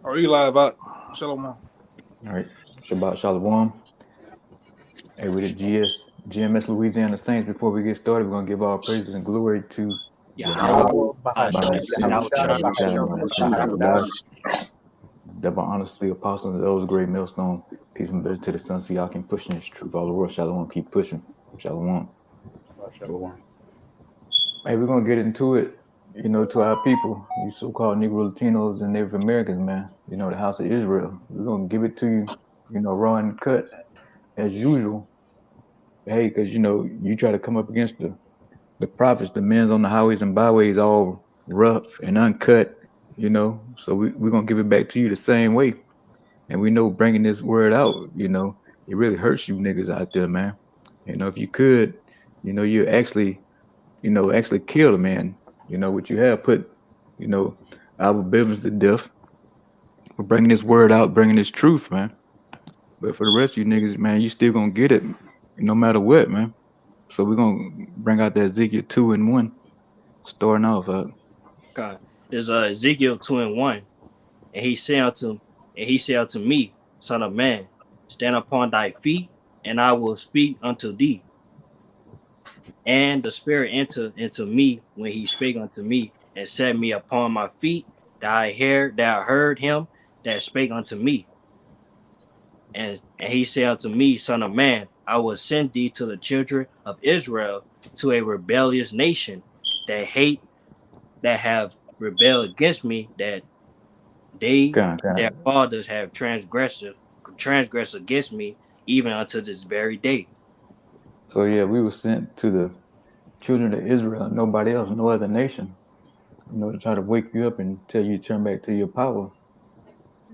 Are you live out? Shalom. All right. Shabbat Shalom. Hey, we the GMS Louisiana Saints. Before we get started, we're gonna give all praises and glory to Yahweh, Yahweh Yahweh Bahasham Bahasham Bahasham, Yahushua Yahushua Bahasham Yahweh, Hamashiach. Hamashiach Double honestly, apostle of those great millstone. Peace and blessings to the sun, so y'all keep pushing this truth all the world. Shalom, keep pushing. Shalom. Shalom. Hey, we're gonna get into it. To our people, you so-called Negro Latinos and Native Americans, man. The House of Israel. We're gonna give it to you. Raw and cut as usual. Hey, because you try to come up against the prophets, the men's on the highways and byways, all rough and uncut. So we're gonna give it back to you the same way. And we know bringing this word out, it really hurts you niggas out there, man. If you could, you actually kill a man. What you have put, you know, our business to death for bringing this word out, bringing this truth, man. But for the rest of you niggas, man, you still gonna get it no matter what, man. So we're gonna bring out that Ezekiel 2 and 1, starting off. God is Ezekiel 2:1, and he said unto me, Son of man, stand upon thy feet, and I will speak unto thee. And the Spirit entered into me when he spake unto me, and set me upon my feet. That I heard him that spake unto me, and he said unto me, Son of man, I will send thee to the children of Israel, to a rebellious nation that have rebelled against me, that they their Kind. fathers have transgressed against me, even unto this very day. So yeah, we were sent to the children of Israel, nobody else, no other nation, to try to wake you up and tell you to turn back to your power.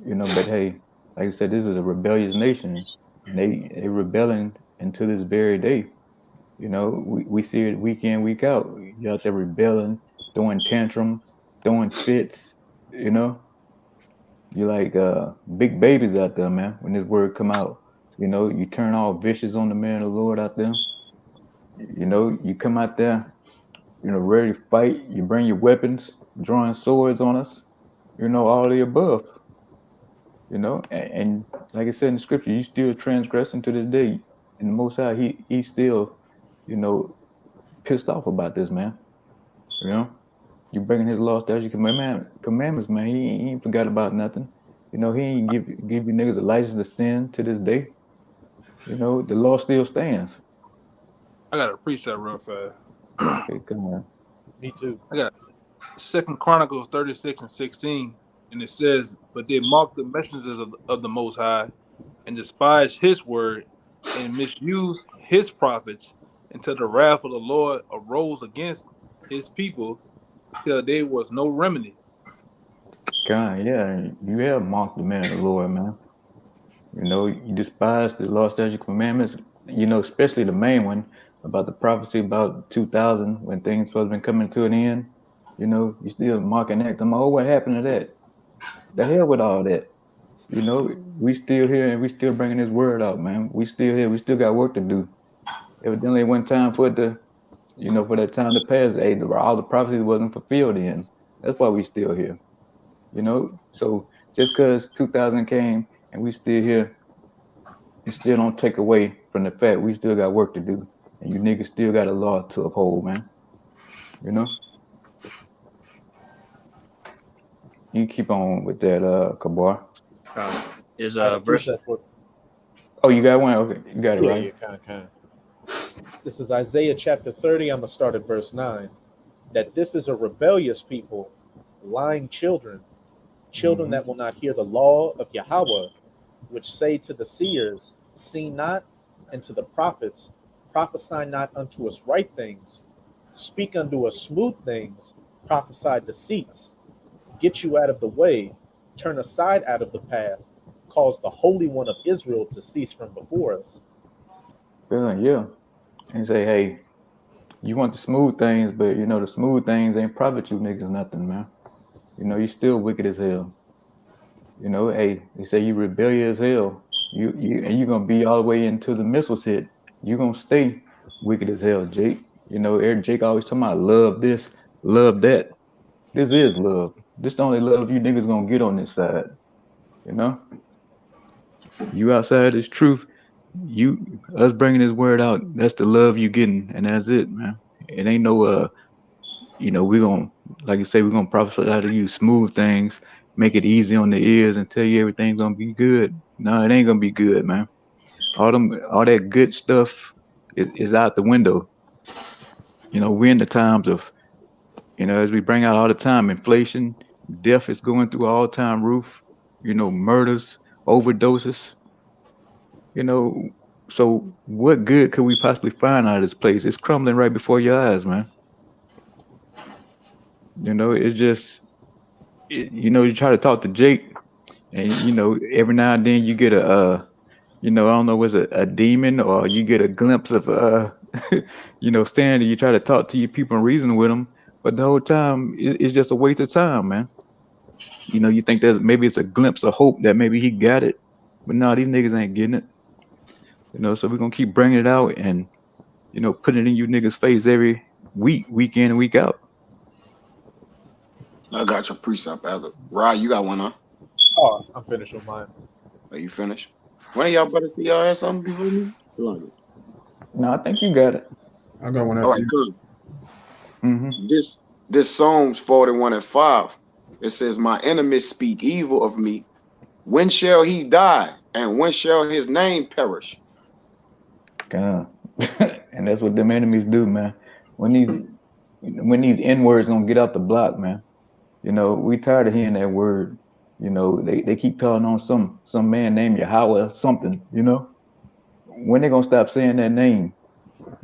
But hey, like I said, this is a rebellious nation, and they rebelling into this very day. We see it week in, week out. You out there rebelling, throwing tantrums, throwing fits. You know, you like big babies out there, man. When this word come out, you turn all vicious on the man of the Lord out there. You come out there, ready to fight. You bring your weapons, drawing swords on us. All the above. And like I said in the scripture, you still transgressing to this day. And the Most High, he still, you know, pissed off about this, man. You know, you bringing his law, statutes, commandments, man. He ain't forgot about nothing. He ain't give you niggas a license to sin to this day. The law still stands. I got a precept real fast. Okay, come on. Me too. I got Second Chronicles 36:16, and it says, "But they mocked the messengers of the Most High, and despised His word, and misused His prophets, until the wrath of the Lord arose against His people, till there was no remedy." God, yeah, you have mocked the man of the Lord, man. You despise the law, statutes, commandments. Especially the main one about the prophecy about 2000 when things supposed to be coming to an end. You still mocking that. I'm like, oh, what happened to that? The hell with all that. We still here and we still bringing this word out, man. We still here. We still got work to do. Evidently, one time for it to, for that time to pass, hey, all the prophecies wasn't fulfilled in. That's why we still here. So just because 2000 came and we still here, it still don't take away from the fact we still got work to do, and you niggas still got a law to uphold, man. You know. You keep on with that, Kabar. God is I had a verse. precept for Oh, you got one? Okay, you got it yeah, right. yeah, kind. This is Isaiah chapter 30. I'm gonna start at verse 9. That this is a rebellious people, lying children, children Mm-hmm. that will not hear the law of Yahweh, which say to the seers, see not, and to the prophets, prophesy not unto us right things, speak unto us smooth things, prophesy deceits, get you out of the way, turn aside out of the path, cause the Holy One of Israel to cease from before us. Yeah. And say, hey, you want the smooth things, but the smooth things ain't profit you niggas nothing, man. You still wicked as hell. Hey, they say you rebellious as hell. And you gonna be all the way until the missiles hit. You gonna stay wicked as hell, Jake. Eric Jake always talking about love this, love that. This is love. This the only love you niggas gonna get on this side. You know, you outside this truth, us bringing this word out. That's the love you getting, and that's it, man. It ain't no we gonna like you say, we're gonna prophesy how to use smooth things, make it easy on the ears, and tell you everything's gonna be good. No, it ain't gonna be good, man. All that good stuff is out the window. We're in the times of, as we bring out all the time, inflation, death is going through all time roof, murders, overdoses, you know. So what good could we possibly find out of this place? It's crumbling right before your eyes, man. It's just, you try to talk to Jake, and every now and then you get I don't know, was it a demon, or you get a glimpse of standing. You try to talk to your people and reason with them, but the whole time it's just a waste of time, man. You think there's maybe it's a glimpse of hope that maybe he got it, but no, these niggas ain't getting it. So we're gonna keep bringing it out and putting it in you niggas' face every week in and week out. I got your precept, Elder. Rod, you got one, huh? Oh, I'm finished with mine. Are you finished? One of y'all better see y'all have something before me? Salami. No, I think you got it. I got one All after right, you. good. Mm-hmm. This Psalms 41:5. It says, "My enemies speak evil of me. When shall he die? And when shall his name perish?" And that's what them enemies do, man. When these N words gonna get out the block, man. We tired of hearing that word. They keep calling on some man named Yahweh or something. When they gonna stop saying that name?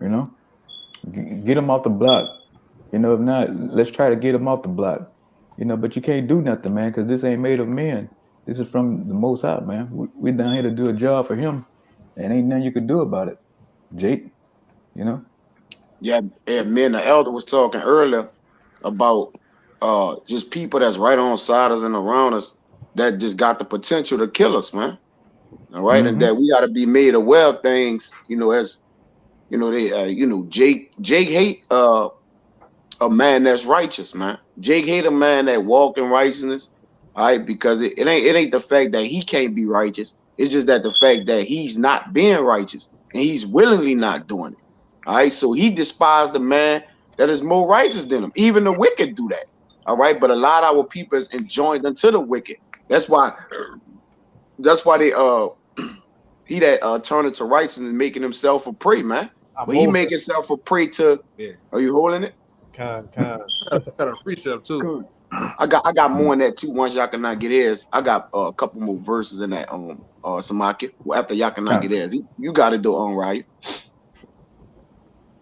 You know, get them off the block. If not, let's try to get them off the block. But you can't do nothing, man, because this ain't made of men. This is from the Most High, man. We down here to do a job for Him, and ain't nothing you could do about it, Jake. Yeah, me and the elder was talking earlier about just people that's right on side us and around us that just got the potential to kill us, man. All right, and Mm-hmm. that we got to be made aware of things, as Jake hate a man that's righteous, man. Jake hate a man that walk in righteousness, all right, because it ain't the fact that he can't be righteous. It's just that the fact that he's not being righteous and he's willingly not doing it. All right, so he despised the man that is more righteous than him. Even the wicked do that. All right, but a lot of our people is enjoined unto the wicked. That's why they he that turned to righteousness, making himself a prey, man. But he make himself a prey to. Yeah. Are you holding it? Con. Got a precept too. Good. I got more in that too. Once y'all cannot get his, I got a couple more verses in that Samaki. After y'all cannot get his, you got it though, Ryan.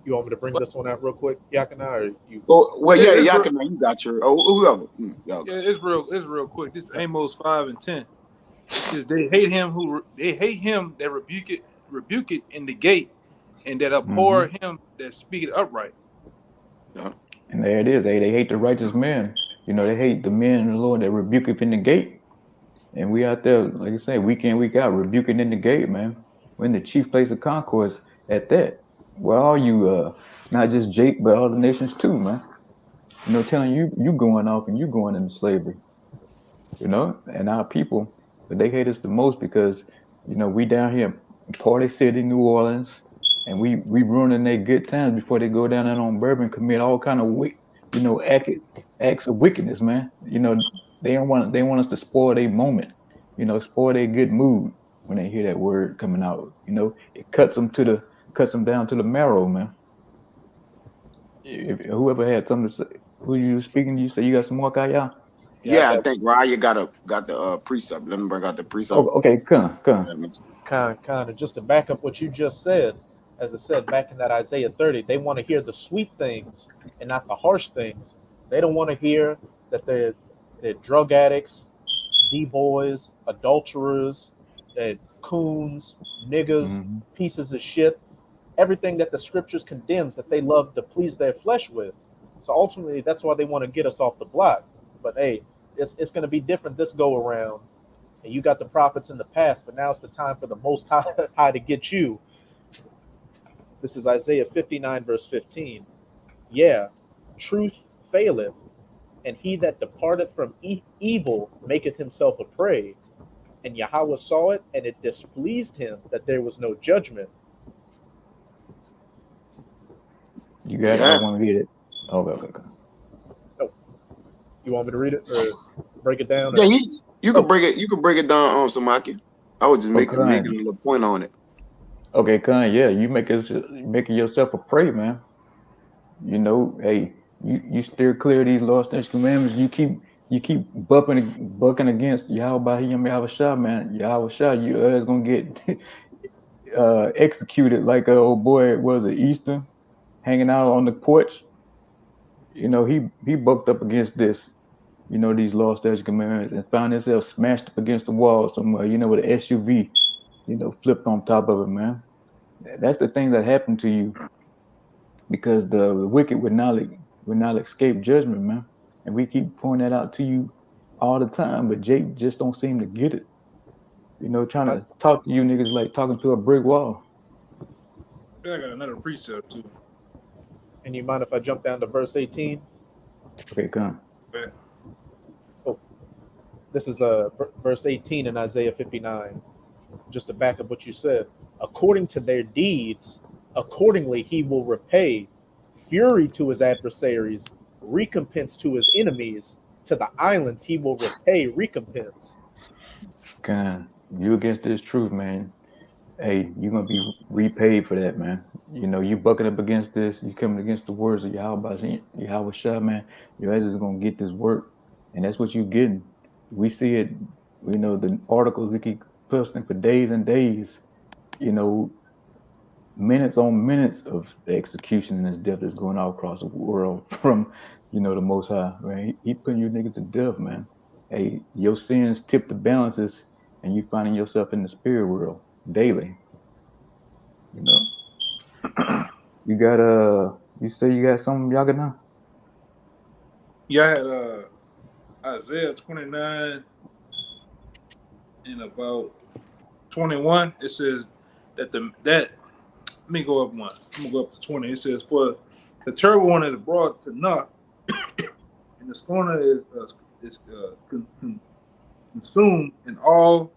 You want me to bring this one out real quick, Yakina, or you? Oh well, yeah, It's y'all can. You got your. Whoever. Yeah, it's real quick. This is Amos 5:10. It says they hate him that rebuke it in the gate, and that abhor him that speaketh upright. Yeah. And there it is. They hate the righteous men. They hate the men in the Lord that rebuke up in the gate. And we out there, like I say, week in, week out, rebuking in the gate, man. We're in the chief place of concourse at that. Where are you, not just Jake, but all the nations too, man? Telling you going off and you going into slavery. And our people, they hate us the most because, we down here in Party City, New Orleans, and we ruining their good times before they go down there on Bourbon, commit all kind of acts of wickedness, man. They want us to spoil their moment, spoil their good mood when they hear that word coming out. It cuts them down to the marrow, man. If whoever had something to say, who you speaking, you say you got some more, Kaya? Yeah, I think Ryan got the precept. Let me bring out the precept. Oh, okay, come. Kind of just to back up what you just said, as I said back in that Isaiah 30, they want to hear the sweet things and not the harsh things. They don't want to hear that they're drug addicts, D-boys, adulterers, that coons, niggas, pieces of shit, everything that the scriptures condemns that they love to please their flesh with. So ultimately, that's why they want to get us off the block. But hey, it's going to be different this go around. And you got the prophets in the past, but now it's the time for the Most High to get you. This is Isaiah 59, verse 15. Yeah, truth faileth, and he that departeth from evil maketh himself a prey. And Yahweh saw it, and it displeased him that there was no judgment. You got it? I Yeah. want to read it. Okay. Oh, you want me to read it or break it down? Yeah, Or you can break it. You can break it down on Samaki. I was just making Okay. a little point on it. Okay, Khan, yeah, you making yourself a prey, man. You know, hey, you steer clear of these laws, statutes, commandments. You keep bucking against Yahweh Yahweh Shah, man. Yahweh Shah, you is gonna get executed like a old boy was it Easter, hanging out on the porch. You know, he bucked up against this. You know, these laws, statutes, commandments, and found himself smashed up against the wall somewhere. You know, with an SUV, flipped on top of it, man. That's the thing that happened to you because the wicked would not escape judgment, man. And we keep pointing that out to you all the time, but Jake just don't seem to get it. Trying my, to talk to you niggas like talking to a brick wall. I got another precept too. and you mind if I jump down to verse 18? Okay, come. But Oh, this is verse 18 in Isaiah 59. Just to back up what you said. According to their deeds, accordingly he will repay fury to his adversaries, recompense to his enemies. To the islands he will repay recompense. Come. You against this truth, man. Hey, you're gonna be repaid for that, man. You bucking up against this, you coming against the words of Yahweh Shah, man. Your ass is gonna get this work, and that's what you're getting. We see it. The articles we keep posting for days and days. You know, minutes on minutes of the execution and his death is going all across the world from, the Most High, right? He putting you niggas to death, man. Hey, your sins tip the balances, and you finding yourself in the spirit world daily. You know. You got you say you got something y'all got now? yeah, I had Isaiah 29 and about 21. It says that let me go up one. I'm gonna go up to 20. It says, "For the terrible one is brought to naught, and the scorner is consumed, and all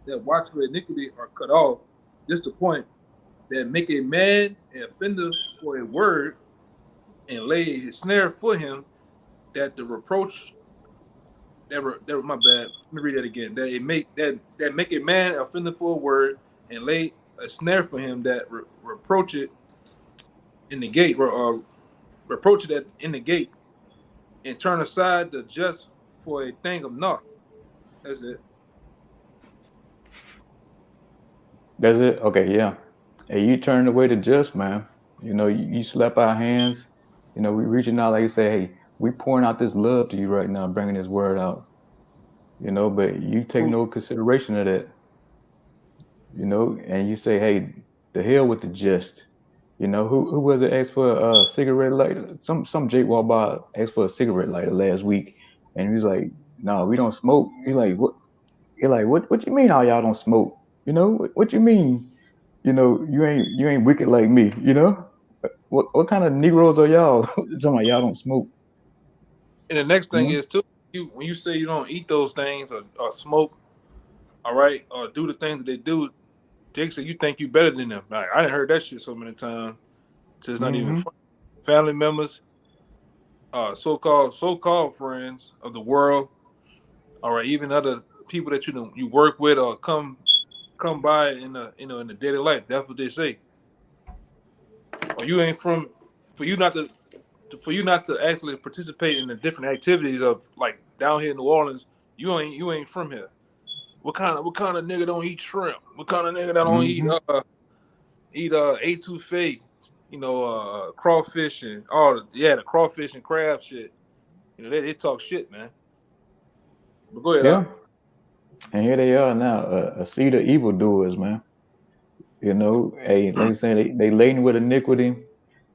that watch for iniquity are cut off. Just the point that make a man an offender for a word, and lay his snare for him, that the reproach that my bad. Let me read that again. That make a man offender for a word, and lay a snare for him, that reproach it in the gate, or reproach it in the gate, and turn aside the just for a thing of naught." That's it. That's it. Okay, yeah. Hey, you turned away the just, man. You slap our hands. We reaching out like you say, hey, we pouring out this love to you right now, bringing this word out. But you take no consideration of that. And you say, hey, the hell with the just. Who was it asked for a cigarette lighter? Some Jake walked by asked for a cigarette lighter last week, and he was like, "No, we don't smoke." He's like, "What?" You're like, "What you mean? All y'all don't smoke? What you mean? You ain't wicked like me. What kind of Negroes are y'all? Talking about y'all don't smoke. And the next You thing know? is too, when you say you don't eat those things, or smoke, all right, or do the things that they do, Jake said you think you better than them. Like, I done heard that shit so many times. So it's not even Mm-hmm. funny. Family members, so-called friends of the world, all right, even other people that you work with or come by in the daily life. That's what they say. Or you ain't from for you not to actually participate in the different activities of, like, down here in New Orleans. You ain't from here. What kind of nigga don't eat shrimp? What kind of nigga that don't Mm-hmm. eat etouffee? Crawfish and the crawfish and crab shit. They talk shit, man. But go ahead, Yeah. And here they are now, a seed of evildoers, man. Hey, like I say, they laden with iniquity.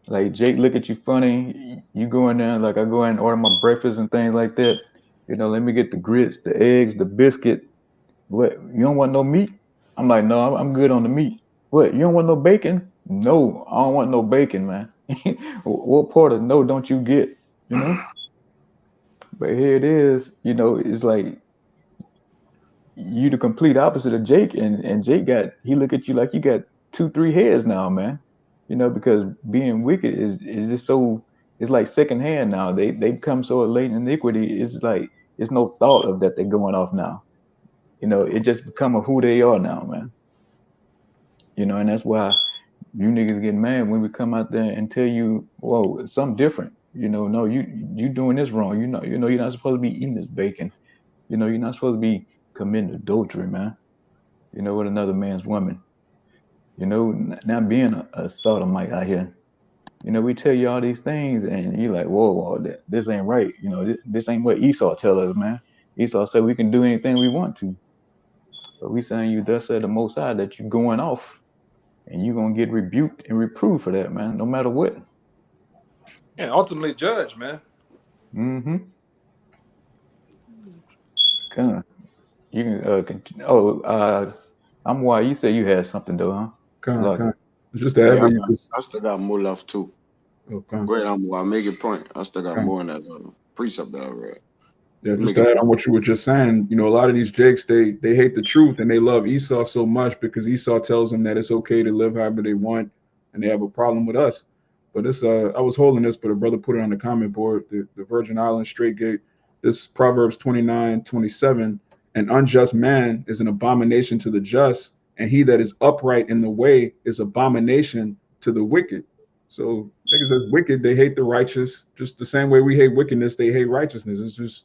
Like Jake, look at you funny. You go in there like I go in and order my breakfast and things like that. Let me get the grits, the eggs, the biscuit. What? You don't want no meat? I'm like, no, I'm good on the meat. What? You don't want no bacon? No, I don't want no bacon, man. What part of no don't you get? You know. But here it is. It's like you the complete opposite of Jake, and Jake he look at you like you got 2-3 heads now, man. You know, because being wicked is just so, it's like secondhand now. They become so late in iniquity. It's like it's no thought of that they're going off now. You know, it just become of who they are now, man. You know, and that's why you niggas get mad when we come out there and tell you, whoa, it's something different. You know, no, you doing this wrong. You know, you're not supposed to be eating this bacon. You know, you're not supposed to be committing adultery, man. You know, with another man's woman. You know, not being a sodomite out here. You know, we tell you all these things, and you're like, whoa, this ain't right. You know, this ain't what Esau tell us, man. Esau said we can do anything we want to. But we saying you thus said the Most High that you're going off, and you're going to get rebuked and reproved for that, man, no matter what. And ultimately judged, man. Mm-hmm. Come on. You can continue. I'm why you said you had something though, huh? Con. Just Yeah, that. I still got more left too. Okay. Great, I make a point. I still got more in that precept that I read. Yeah, just to add on what you were just saying, you know, a lot of these Jakes, they hate the truth and they love Esau so much because Esau tells them that it's okay to live however they want, and they have a problem with us. But this, I was holding this, but a brother put it on the comment board. The Virgin Islands Straight Gate. This Proverbs 29:27. An unjust man is an abomination to the just, and he that is upright in the way is abomination to the wicked. So niggas that's wicked, they hate the righteous. Just the same way we hate wickedness, they hate righteousness. It's just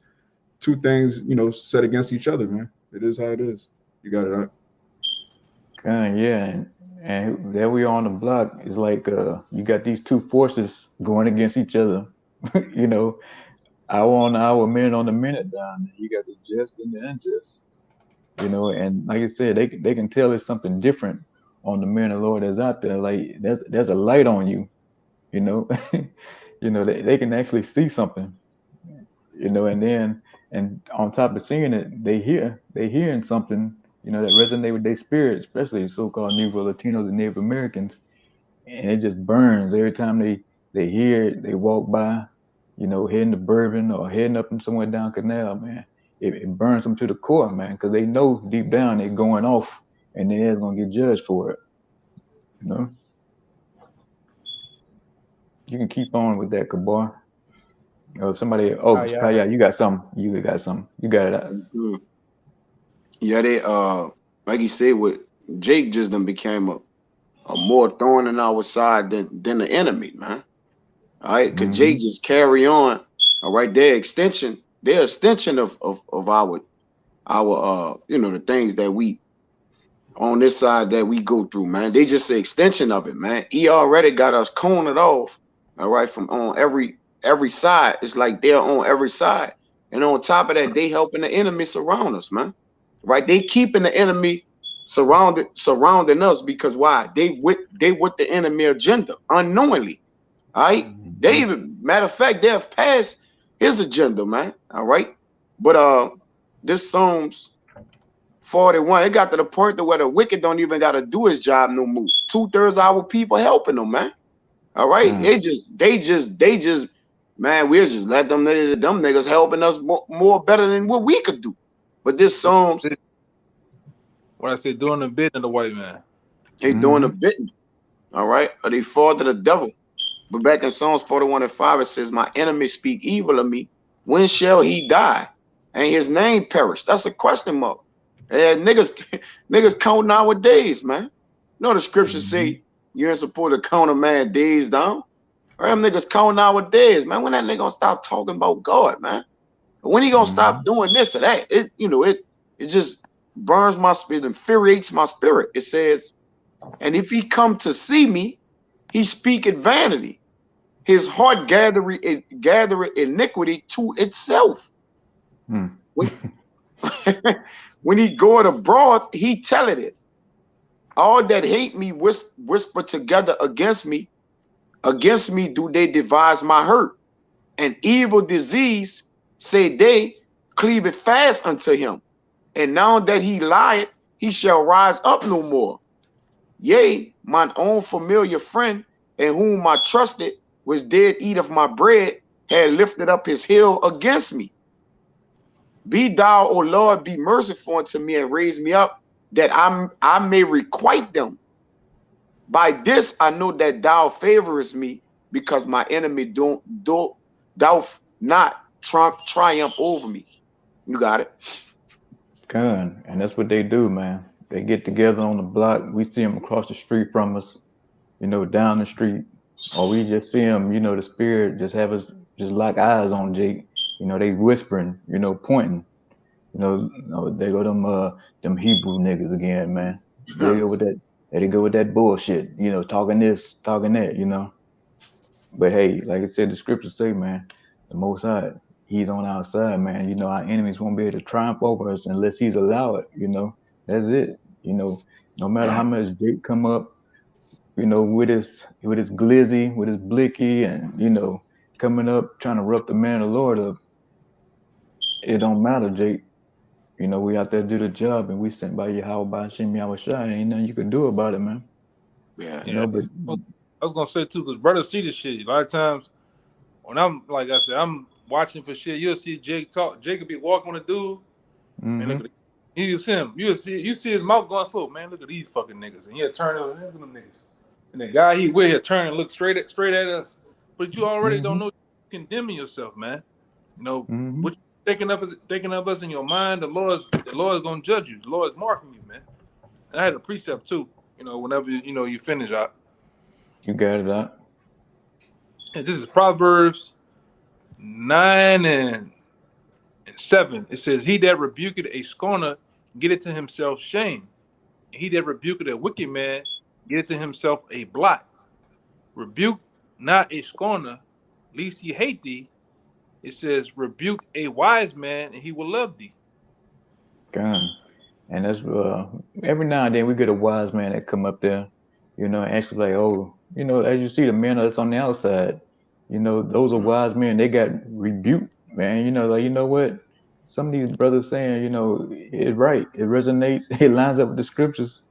two things, you know, set against each other, man. It is how it is. You got it right. Yeah, and there we are on the block. It's like you got these two forces going against each other. You know, hour on hour, minute on the minute down. You got the just and the unjust. You know, and like I said, they can tell it's something different on the man of the Lord that's out there. Like there's a light on you. You know, you know they can actually see something. You know, and on top of seeing it, they hearing something, you know, that resonate with their spirit, especially so-called Negro Latinos and Native Americans, and it just burns every time they hear it. They walk by, you know, heading to Bourbon or heading up and somewhere down Canal, man. It burns them to the core, man, because they know deep down they're going off, and they're gonna get judged for it. You know, you can keep on with that, Kabar. Somebody, Kaya, you got something. You got something. You got it. Mm-hmm. Yeah, they like you said, with Jake just done became a more thorn in our side than the enemy, man. All right, because Jake just carry on. All right, they're extension of our you know, the things that we on this side that we go through, man. They just an extension of it, man. He already got us cornered off, all right, from on every side. It's like they're on every side. And on top of that, they helping the enemy surround us, man. Right? They keeping the enemy surrounding us because why? They with the enemy agenda unknowingly. All right. They even, matter of fact, they have passed his agenda, man. All right. But this Psalms 41, it got to the point that where the wicked don't even got to do his job no more. 2/3 of our people helping them, man. All right. They just, man, we'll just let them niggas helping us more better than what we could do. But this Psalms, what I say, doing the bit of the white man. They doing the bitten. All right. Or they fall to the devil. But back in Psalms 41:5, it says, my enemies speak evil of me. When shall he die? And his name perish? That's a question mark. Niggas count nowadays, man. You know the scriptures say you ain't supposed to count a man days down. Or them niggas count nowadays, man. When that nigga gonna stop talking about God, man? When he gonna stop doing this or that? It, you know, it just burns my spirit, infuriates my spirit. It says, and if he come to see me, he speaketh vanity. His heart gathereth iniquity to itself. When he goeth abroad, he telleth it. All that hate me whisper together against me. Against me do they devise my hurt. And evil disease, say they, cleave it fast unto him. And now that he lieth, he shall rise up no more. Yea, mine own familiar friend, in whom I trusted, was dead eat of my bread, had lifted up his heel against me. Be thou, O Lord, be merciful unto me and raise me up, that I may requite them. By this I know that thou favorest me, because my enemy don't thou not triumph over me. You got it. Gun, and that's what they do, man. They get together on the block. We see them across the street from us, down the street, or we just see them. The spirit just have us just lock eyes on Jake. They whispering, pointing. They go them Hebrew niggas again, man. They go with that. They go with that bullshit. Talking this, talking that. But hey, like I said, the scriptures say, man, the Most High, He's on our side, man. Our enemies won't be able to triumph over us unless He's allowed it. That's it. No matter how much Jake come up, with his glizzy, with his blicky, and coming up trying to rough the man of the Lord up, it don't matter, Jake. We out there do the job, and we sent by Yahweh by Shem Yahweh Shai. Ain't nothing you can do about it, man. Yeah. But I was gonna say too, because brothers see this shit. A lot of times when I'm like I said, I'm watching for shit. You'll see Jake talk. Jake could be walking with a dude, man. Look at it. You see him. You see his mouth going slow, man. Look at these fucking niggas, and he'll turn over. Look at them niggas. And the guy he with, he'll turn and look straight at us. But you already don't know, you're condemning yourself, man. What you thinking of us in your mind, the Lord's gonna judge you. The Lord's marking you, man. And I had a precept too. Whenever you finish out. You got it out. And this is Proverbs 9 and 7. It says, "He that rebuketh a scorner getteth to himself shame. And he that rebuketh a wicked man getteth to himself a blot. Rebuke not a scorner, lest he hate thee." It says, "Rebuke a wise man, and he will love thee." God. And that's every now and then we get a wise man that come up there, and actually like, oh, as you see the men that's on the outside, those are wise men. They got rebuked, man. Like what? Some of these brothers saying, it's right. It resonates. It lines up with the scriptures.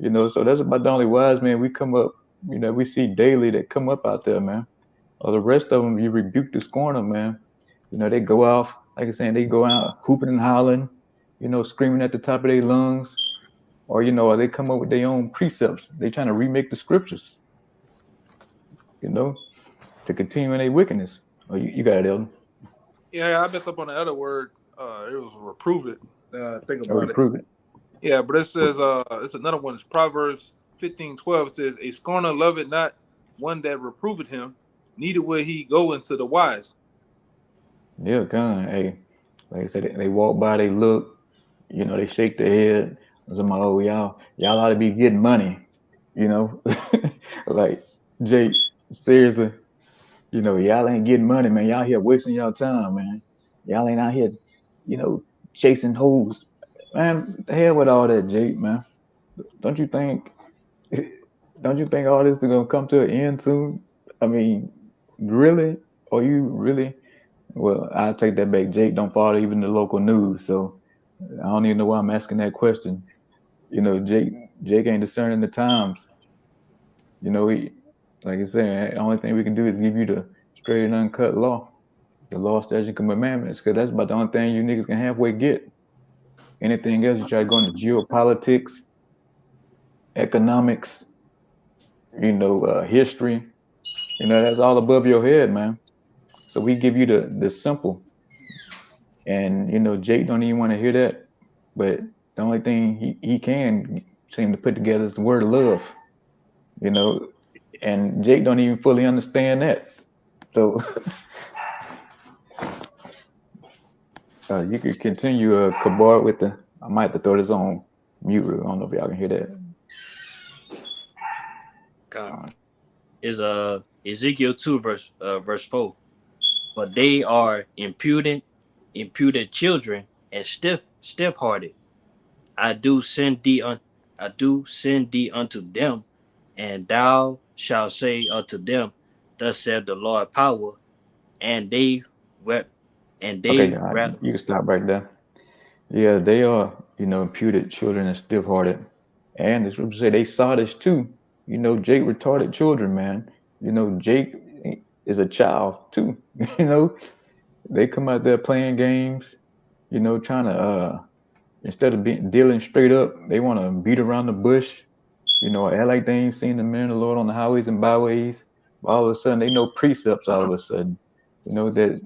So that's about the only wise man we come up, we see daily that come up out there, man. Or the rest of them, you rebuke the scorner, man. They go off, like I saying, they go out hooping and hollering, screaming at the top of their lungs, or or they come up with their own precepts. They trying to remake the scriptures, to continue in their wickedness. Oh, you got it, Elton. Yeah, I messed up on the other word. It was reprove it. Think about Reprove it. Yeah, but it says it's another one. It's Proverbs 15:12. It says, "A scorner loveth not one that reproveth him, neither will he go into the wise." Yeah, kind. Hey, like I said, they walk by, they look, they shake their head. I'm like, oh, y'all ought to be getting money, like Jake, seriously, y'all ain't getting money, man. Y'all here wasting y'all time, man. Y'all ain't out here, chasing hoes, man. The hell with all that, Jake, man. Don't you think? Don't you think all this is gonna come to an end soon? I mean, really? Are you really? Well, I take that back. Jake don't follow even the local news, so I don't even know why I'm asking that question. Jake ain't discerning the times. He, like I said, the only thing we can do is give you the straight and uncut law, the law, statutes, and commandments, because that's about the only thing you niggas can halfway get. Anything else, you try to go into geopolitics, economics, history, that's all above your head, man. So we give you the simple, and Jake don't even want to hear that, but the only thing he can seem to put together is the word of love, and Jake don't even fully understand that. So you could continue, Kabar, with the. I might have to throw this on mute. I don't know if y'all can hear that. God. Is Ezekiel 2 verse 4. But they are impudent children and stiff-hearted. I do send thee unto them, and thou shalt say unto them, Thus saith the Lord power, and they wept, and they Okay, you can stop right there. Yeah, they are, imputed children and stiff-hearted, and the scripture say they saw this too. Jake retarded children, man. Jake is a child too. They come out there playing games, you know, trying to instead of dealing straight up, they want to beat around the bush, you know, act like they ain't seen the man of the Lord on the highways and byways. But all of a sudden, they know precepts. All of a sudden, you know that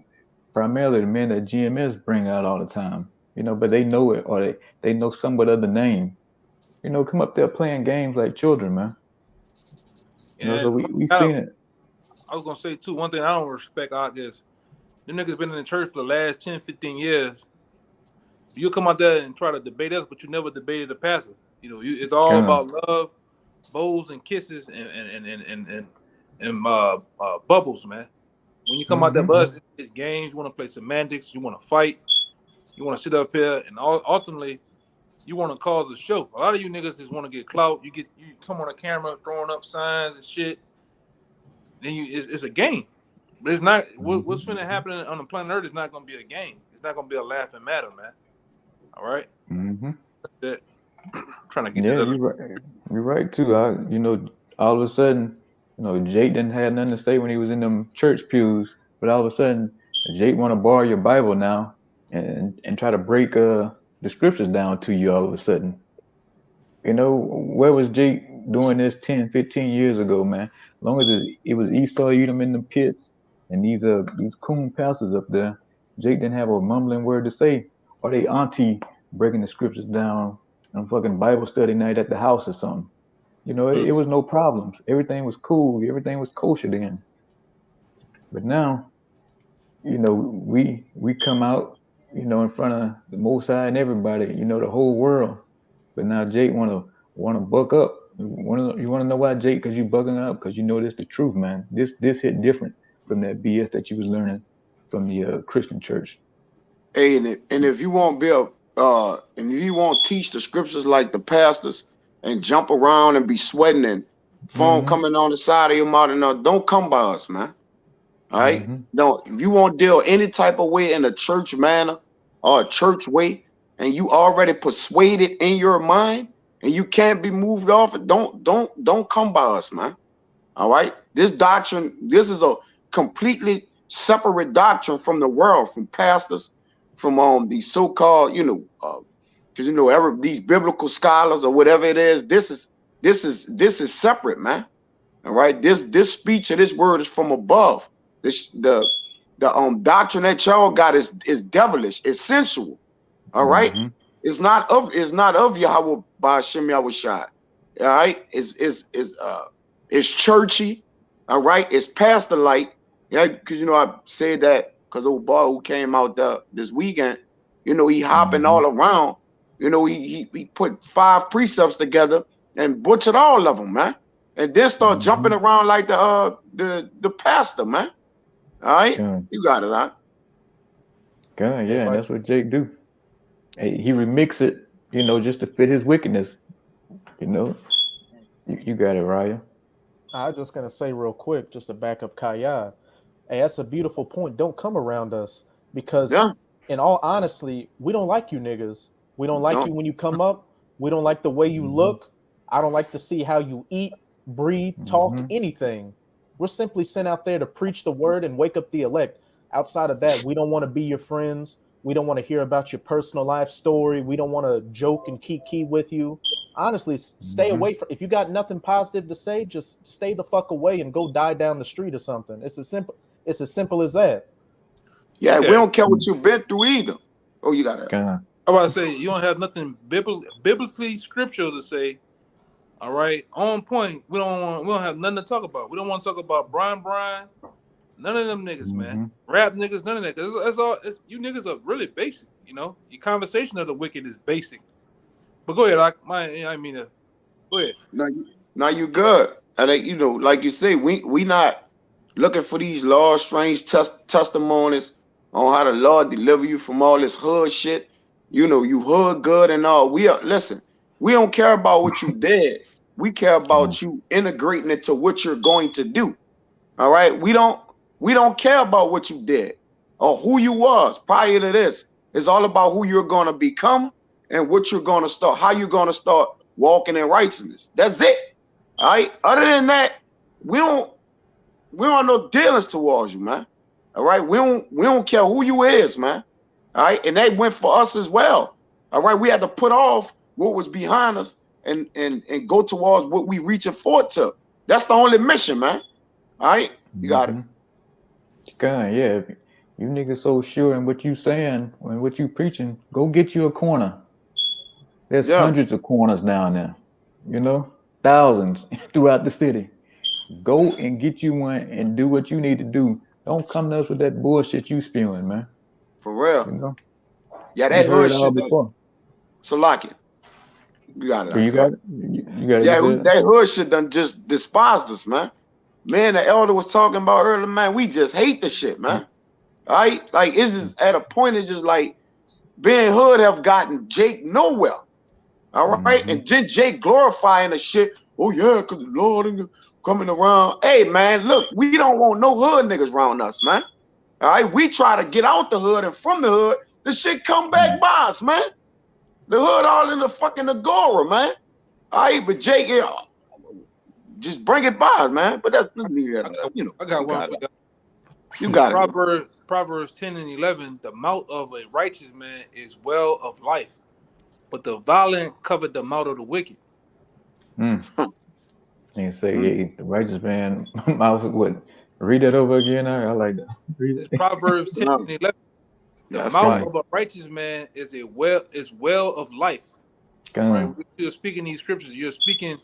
primarily the men that GMS bring out all the time, you know, but they know it or they know somewhat of the name. You know, come up there playing games like children, man. You know, so And we I, seen it. I was gonna say too. One thing I don't respect, I guess, them niggas been in the church for the last 10, 15 years. You come out there and try to debate us, but you never debated the pastor. You know, it's all Gun. about love, bows and kisses, and bubbles, man. When you come out there, Mm-hmm. bus, it's games. You want to play semantics. You want to fight. You want to sit up here, and ultimately, you want to cause a show. A lot of you niggas just want to get clout. You come on a camera throwing up signs and shit. Then it's a game, but it's not. Mm-hmm. What's finna happen on the planet Earth is not gonna be a game. It's not gonna be a laughing matter, man. All right. Mm-hmm. That trying to get Yeah, this other. you're right. You're right too. You know, all of a sudden, you know, Jake didn't have nothing to say when he was in them church pews, but all of a sudden, Jake want to borrow your Bible now and try to break the scriptures down to you all of a sudden. You know, where was Jake doing this 10, 15 years ago, man? As long as it was Esau eat them in the pits and these coon pastors up there, Jake didn't have a mumbling word to say, or they auntie breaking the scriptures down on fucking Bible study night at the house or something. You know, it was no problems. Everything was cool. Everything was kosher then. But now, you know, we come out, you know, in front of the Most High and everybody, you know, the whole world. But now Jake wanna buck up. You wanna know why, Jake? Because you bugging up. Because you know this the truth, man. This hit different from that BS that you was learning from the Christian church. Hey, and if you won't and if you won't teach the scriptures like the pastors and jump around and be sweating and foam Mm-hmm. coming on the side of your mouth, and don't come by us, man. All right. Mm-hmm. Don't if you won't deal any type of way in a church manner or a church way, and you already persuaded in your mind, and you can't be moved off it. Don't come by us, man. All right. This doctrine, this is a completely separate doctrine from the world, from pastors, from these so-called, because these biblical scholars or whatever it is. This is separate, man. All right. This speech or this word is from above. The doctrine that y'all got is devilish, it's sensual. All right. Mm-hmm. It's not of Yahweh by Hashem Yahushai. All right. It's churchy. All right. It's pastor like. Yeah, because I said that because old boy who came out this weekend, he hopping Mm-hmm. all around. He put 5 precepts together and butchered all of them, man. And then start Mm-hmm. jumping around like the pastor, man. All right, Gun. you got it, huh? Gun. Hey, Yeah, if and I that's what Jake do. Hey, he remix it, you know, just to fit his wickedness. You know, you got it, Raya. I was just gonna say real quick, just to back up Kaya. Hey, that's a beautiful point. Don't come around us because, Yeah, in all honesty, we don't like you niggas. We don't like don't. you when you come up. We don't like the way you Mm-hmm. look. I don't like to see how you eat, breathe, talk, Mm-hmm. anything. We're simply sent out there to preach the word and wake up the elect. Outside of that, we don't want to be your friends. We don't want to hear about your personal life story. We don't want to joke and kiki with you. Honestly, stay Mm-hmm. away from. If you got nothing positive to say, just stay the fuck away and go die down the street or something. It's as simple as that. Yeah, we Yeah, don't care what you've been through either. Oh, you got it. Gun. I'm about to say you don't have nothing biblically scriptural to say. All right, on point. We don't have nothing to talk about. We don't want to talk about Brian. None of them niggas, man. Mm-hmm. Rap niggas, none of that. Cause that's all. You niggas are really basic. Your conversation of the wicked is basic. But go ahead. I mean to. Go ahead. Now you good. And like you say, we not looking for these large, strange testimonies on how the Lord deliver you from all this hood shit. You hood good and all. Listen. We don't care about what you did. We care Gun. about you integrating it to what you're going to do. All right. We don't care about what you did or who you was prior to this. It's all about who you're going to become and what you're going to start, how you're going to start walking in righteousness. That's it. All right. Other than that, we don't have no dealings towards you, man. All right. We don't care who you is, man. All right, and that went for us as well. All right, we had to put off what was behind us and go towards what we reaching forward to. That's the only mission, man. All right, you got it. God, yeah. If you niggas so sure in what you saying and what you preaching, go get you a corner. There's Yeah, hundreds of corners down there, you know, thousands throughout the city. Go and get you one and do what you need to do. Don't come to us with that bullshit you spewing, man. for real. You know, Yeah, that we've heard hood it all shit. before. Salaki, you got it. You Isaiah. got it. You got it. Yeah, You said? that hood shit done just despised us, man. Man, the elder was talking about earlier, man. We just hate the shit, man. All right, like it's just at a point. It's just like being hood have gotten Jake nowhere. All right, and then Jake glorifying the shit. Oh yeah, cause the Lord and coming around. Hey man, look, we don't want no hood niggas around us, man. All right, we try to get out the hood and from the hood, the shit come back by us, man. The hood all in the fucking agora, man. All right, but Jake, yeah, just bring it by us, man. But that's you know, I got you one got for it. y'all. You got it. Proverbs 10 and 11, the mouth of a righteous man is well of life, but the violent cover the mouth of the wicked. And say, hey, the righteous man mouth would read that over again. I like that. It's Proverbs 10 and 11. The That's mouth right. of a righteous man is well of life. God. Right? When you're speaking these scriptures, you're speaking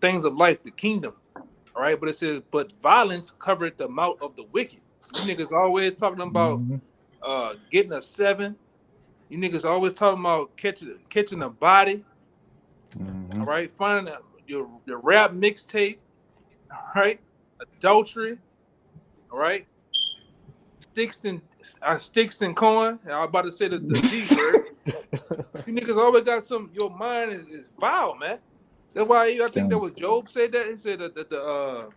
things of life, the kingdom. All right, but it says, but violence covered the mouth of the wicked. You niggas always talking about getting a 7. You niggas always talking about catching a body. All right, finding your rap mixtape. All right, adultery. All right, sticks and corn. I was about to say the G word. You niggas always got some. Your mind is vile, man. That's why I think that was Job said that. He said that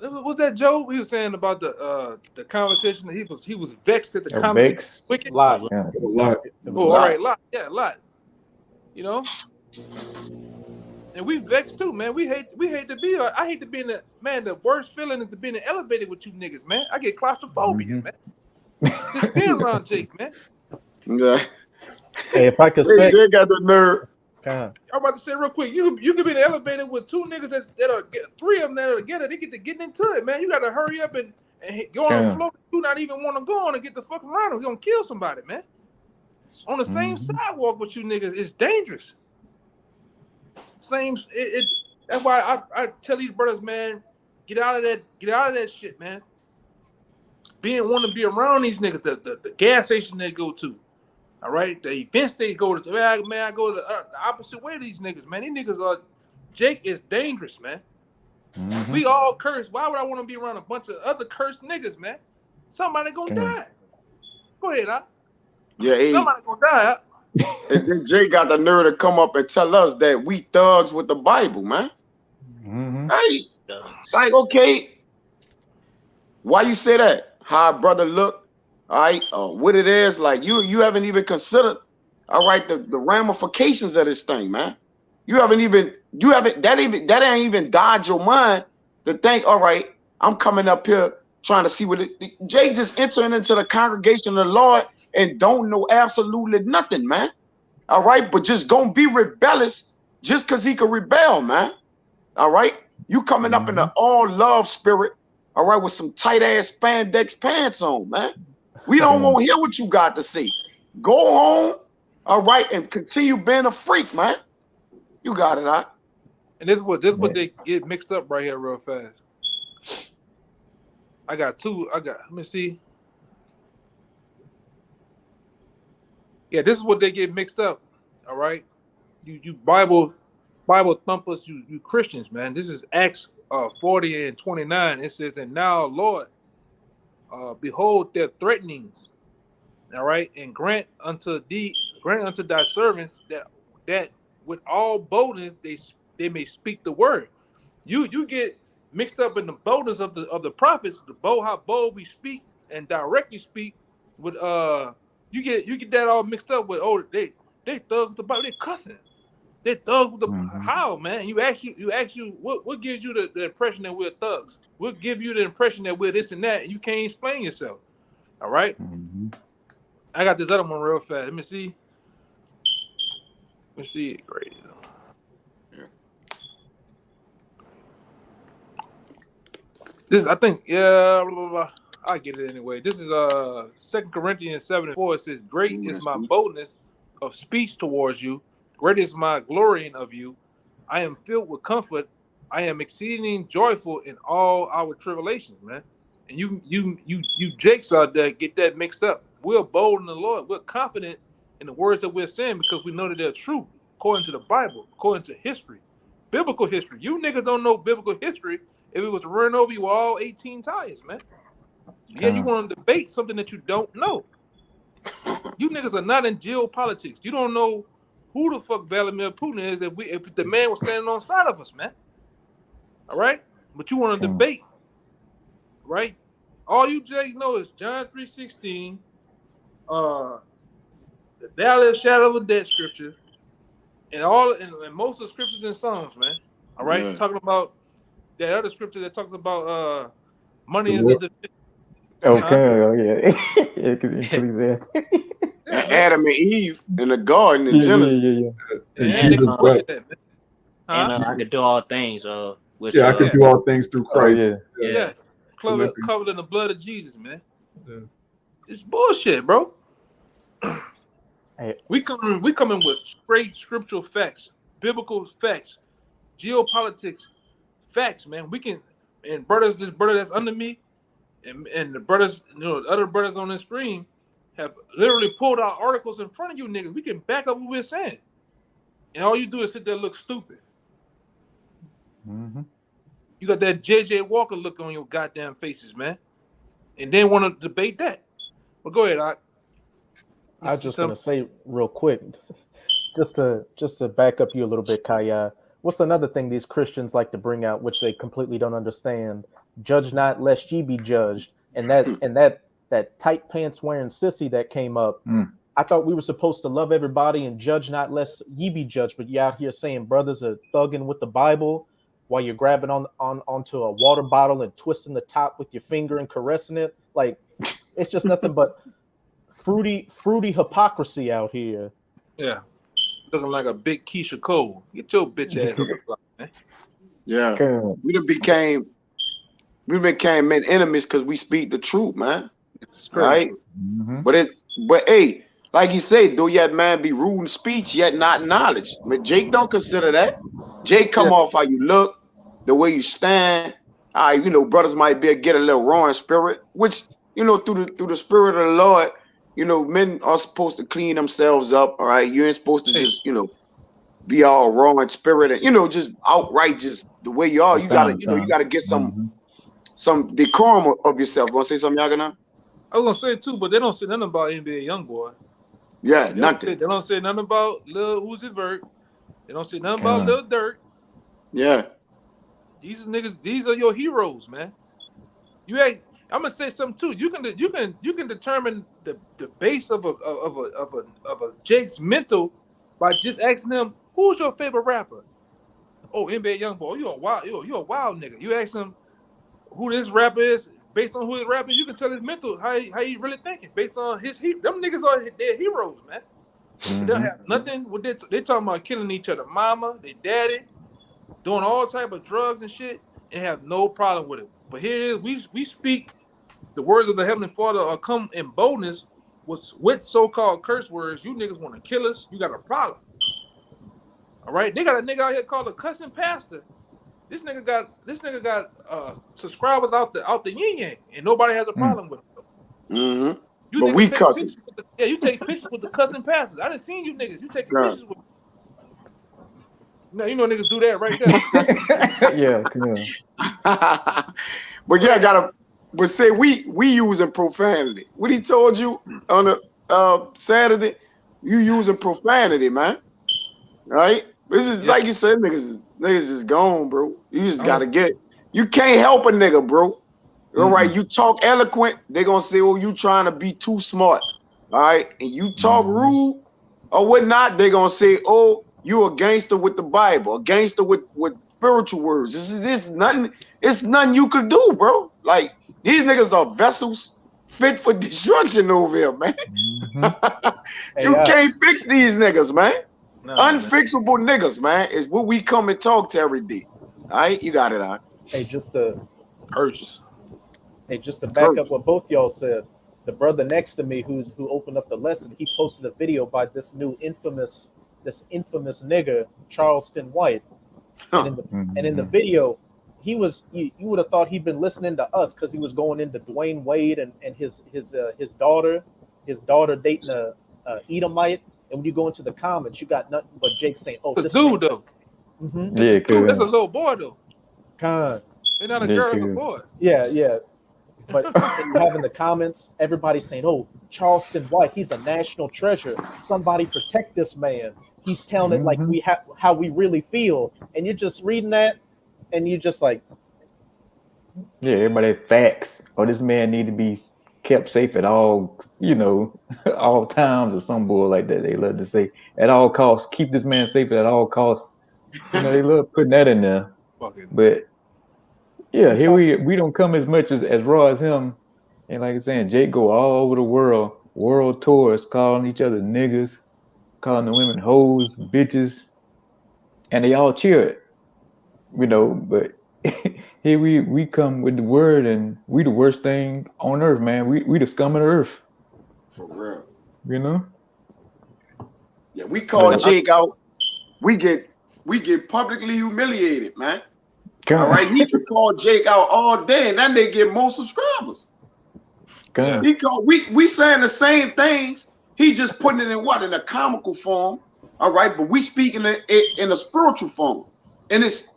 was that Job? He was saying about the conversation that he was vexed at the conversation. Wicked. Lot. A lot. Oh, all right, lot. Yeah, lot. You know, and we vexed too, man. We hate to be. I hate to be in the man. The worst feeling is to be in the elevator with you niggas, man. I get claustrophobia, man. Just being around Jake, man. Yeah. Hey, if I could say, Jake got the nerve. I'm about to say real quick, you could be in the elevator with 2 niggas that are 3 of them that are together. They get to getting into it, man. You got to hurry up and go on the floor. You not even want to go on and get the fuck around. We're gonna kill somebody, man. On the same sidewalk with you niggas, it's dangerous. That's why I tell these brothers, man, get out of that shit, man. Want to be around these niggas, the gas station they go to. All right, the events they go to, man, I go the opposite way to these niggas, man. These niggas are, Jake is dangerous, man. We all cursed. Why would I want to be around a bunch of other cursed niggas, man? Somebody gonna die. Go ahead, Yeah, somebody gonna die. And then Jake got the nerve to come up and tell us that we thugs with the Bible, man. Hey, like, okay, why you say that? How a brother look? All right, what it is, like you haven't even considered, all right, the ramifications of this thing, man. That ain't even dodged your mind to think, all right, I'm coming up here trying to see Jay just entering into the congregation of the Lord and don't know absolutely nothing, man. All right, but just gonna be rebellious just because he could rebel, man. All right, you coming up in the all love spirit, all right, with some tight ass spandex pants on, man. We don't want to hear what you got to say. Go home, all right, and continue being a freak, man. You got it, out. And this is what they get mixed up right here real fast. I got 2. Let me see. Yeah, this is what they get mixed up. All right. You Bible thumpers, you Christians, man. This is Acts 40 and 29. It says, and now, Lord, behold their threatenings, all right, and grant unto thy servants that with all boldness they may speak the word. You get mixed up in the boldness of the prophets, how bold we speak and directly speak with you get that all mixed up with they thugs with the Bible, they cussing. They thugs with the how, man? You ask what gives you the impression that we're thugs? What give you the impression that we're this and that, and you can't explain yourself? All right. Mm-hmm. I got this other one real fast. Let me see. Great. This I think blah, blah, blah. I get it anyway. This is 2 Corinthians 7:4. It says, "Great Ooh, is that's my good. boldness of speech towards you. Great is my glorying of you. I am filled with comfort. I am exceeding joyful in all our tribulations, man." And you jakes out there get that mixed up. We're bold in the Lord. We're confident in the words that we're saying because we know that they're true according to the Bible, according to history, biblical history. You niggas don't know biblical history if it was to run over you with all 18 tires, man. Yeah, you want to debate something that you don't know. You niggas are not in geopolitics. You don't know who the fuck Vladimir Putin is if the man was standing on the side of us, man. All right? But you want to debate, right? All you Jake know is John 3:16, the valley of shadow of death scriptures, and most of the scriptures in Psalms, man. All right? Yeah. Talking about that other scripture that talks about money The is a Lord. defense. Okay. Huh? Oh yeah. Yeah, Ecclesiastes. Yeah, man. Adam and Eve in the garden in Yeah. Genesis. And And And they Jesus butcher wept. that, man. Huh? I could do all things, which Yeah, I can Yeah. do all things through Oh Christ. yeah. Yeah. Yeah. Covered, Philippians. covered in the blood of Jesus, man. Yeah. It's bullshit, bro. Hey, We coming with straight scriptural facts, biblical facts, geopolitics facts, man. We can and brothers, this brother that's under me, and the brothers, the other brothers on the screen have literally pulled out articles in front of you niggas. We can back up what we're saying. And all you do is sit there and look stupid. Mm-hmm. You got that JJ Walker look on your goddamn faces, man. And then want to debate that. But go ahead, Doc. I was just gonna say real quick, just to back up you a little bit, Kaya. What's another thing these Christians like to bring out, which they completely don't understand? Judge not, lest ye be judged. And that tight pants wearing sissy that came up. I thought we were supposed to love everybody and judge not, lest ye be judged. But you out here saying brothers are thugging with the Bible while you're grabbing onto a water bottle and twisting the top with your finger and caressing it. Like it's just nothing but fruity hypocrisy out here. Yeah. Looking like a big Keisha Cole. Get your bitch ass on the block, man. Yeah. We done became men enemies because we speak the truth, man. It's crazy. Right? Mm-hmm. But hey, like you say, though yet man be rude in speech, yet not knowledge. But Jake don't consider that. Jake come off how you look, the way you stand. Brothers might get a little raw in spirit, which through the spirit of the Lord, men are supposed to clean themselves up. All right, you ain't supposed to just be all raw in spirit and just outright just the way you are. You gotta get some decorum of yourself. Want to say something, Yagana? I was gonna say too, but they don't say nothing about NBA YoungBoy. Yeah, They nothing. don't say nothing about Lil Uzi Vert. They don't say nothing about Lil Durk. Yeah. These niggas, these are your heroes, man. I'm gonna say something too. You can determine the base of a Jake's mental by just asking them, who's your favorite rapper? Oh, NBA YoungBoy. You a wild nigga. You ask him who this rapper is, based on who his rapper is, you can tell his mental how he really thinking based on his them niggas are their heroes, man. They don't have nothing. They talking about killing each other, mama, their daddy, doing all type of drugs and shit, and have no problem with it. But here it is, we speak the words of the Heavenly Father are come in boldness with so-called curse words. You niggas want to kill us, you got a problem. All right, they got a nigga out here called a cussing pastor. This nigga got subscribers out the yin yang, and nobody has a problem with it. Mm-hmm. You But niggas we take cussing. pictures you take pictures with the cussing pastors. I done seen you niggas. You taking pictures with. No, you know niggas do that right there. Yeah. But yeah, but say we using profanity. What he told you on the Saturday, you using profanity, man. Right? This is like you said, niggas just gone, bro. You just gotta you can't help a nigga, bro. All right, you talk eloquent, they gonna say, oh, you trying to be too smart. All right, and you talk rude or whatnot, they gonna say, oh, you a gangster with the Bible, a gangster with spiritual words. This nothing. It's nothing you could do, bro. Like these niggas are vessels fit for destruction over here, man. You can't fix these niggas, man. Unfixable niggas, man, is what we come and talk to every day. All right, you got it, all right. Hey, just to curse. Hey, just to back up what both y'all said, the brother next to me who opened up the lesson, he posted a video by this infamous nigga, Charleston White. And in the video, he was you would have thought he'd been listening to us because he was going into Dwayne Wade and his daughter dating a Edomite. And when you go into the comments, you got nothing but Jake saying, "Oh, this dude though." Yeah, dude, that's a little boy though. Con. It's not a girl, it's a boy. Yeah. But you have in the comments, everybody saying, "Oh, Charleston White, he's a national treasure. Somebody protect this man. He's telling it like we have how we really feel." And you're just reading that, and you're just like, yeah, everybody facts. Or this man need to be kept safe at all, all times, or some bull like that. They love to say at all costs, keep this man safe at all costs. They love putting that in there. But yeah, here we don't come as much as raw as him. And like I'm saying, Jake go all over the world tours, calling each other niggas, calling the women hoes, bitches, and they all cheer it. But here we come with the word, and we the worst thing on earth, man. We the scum of the earth. For real. Yeah, we call Jake out. We get publicly humiliated, man. All right, he can call Jake out all day, and then they get more subscribers. We saying the same things. He just putting it in a comical form. All right, but we speaking it in a spiritual form, and it's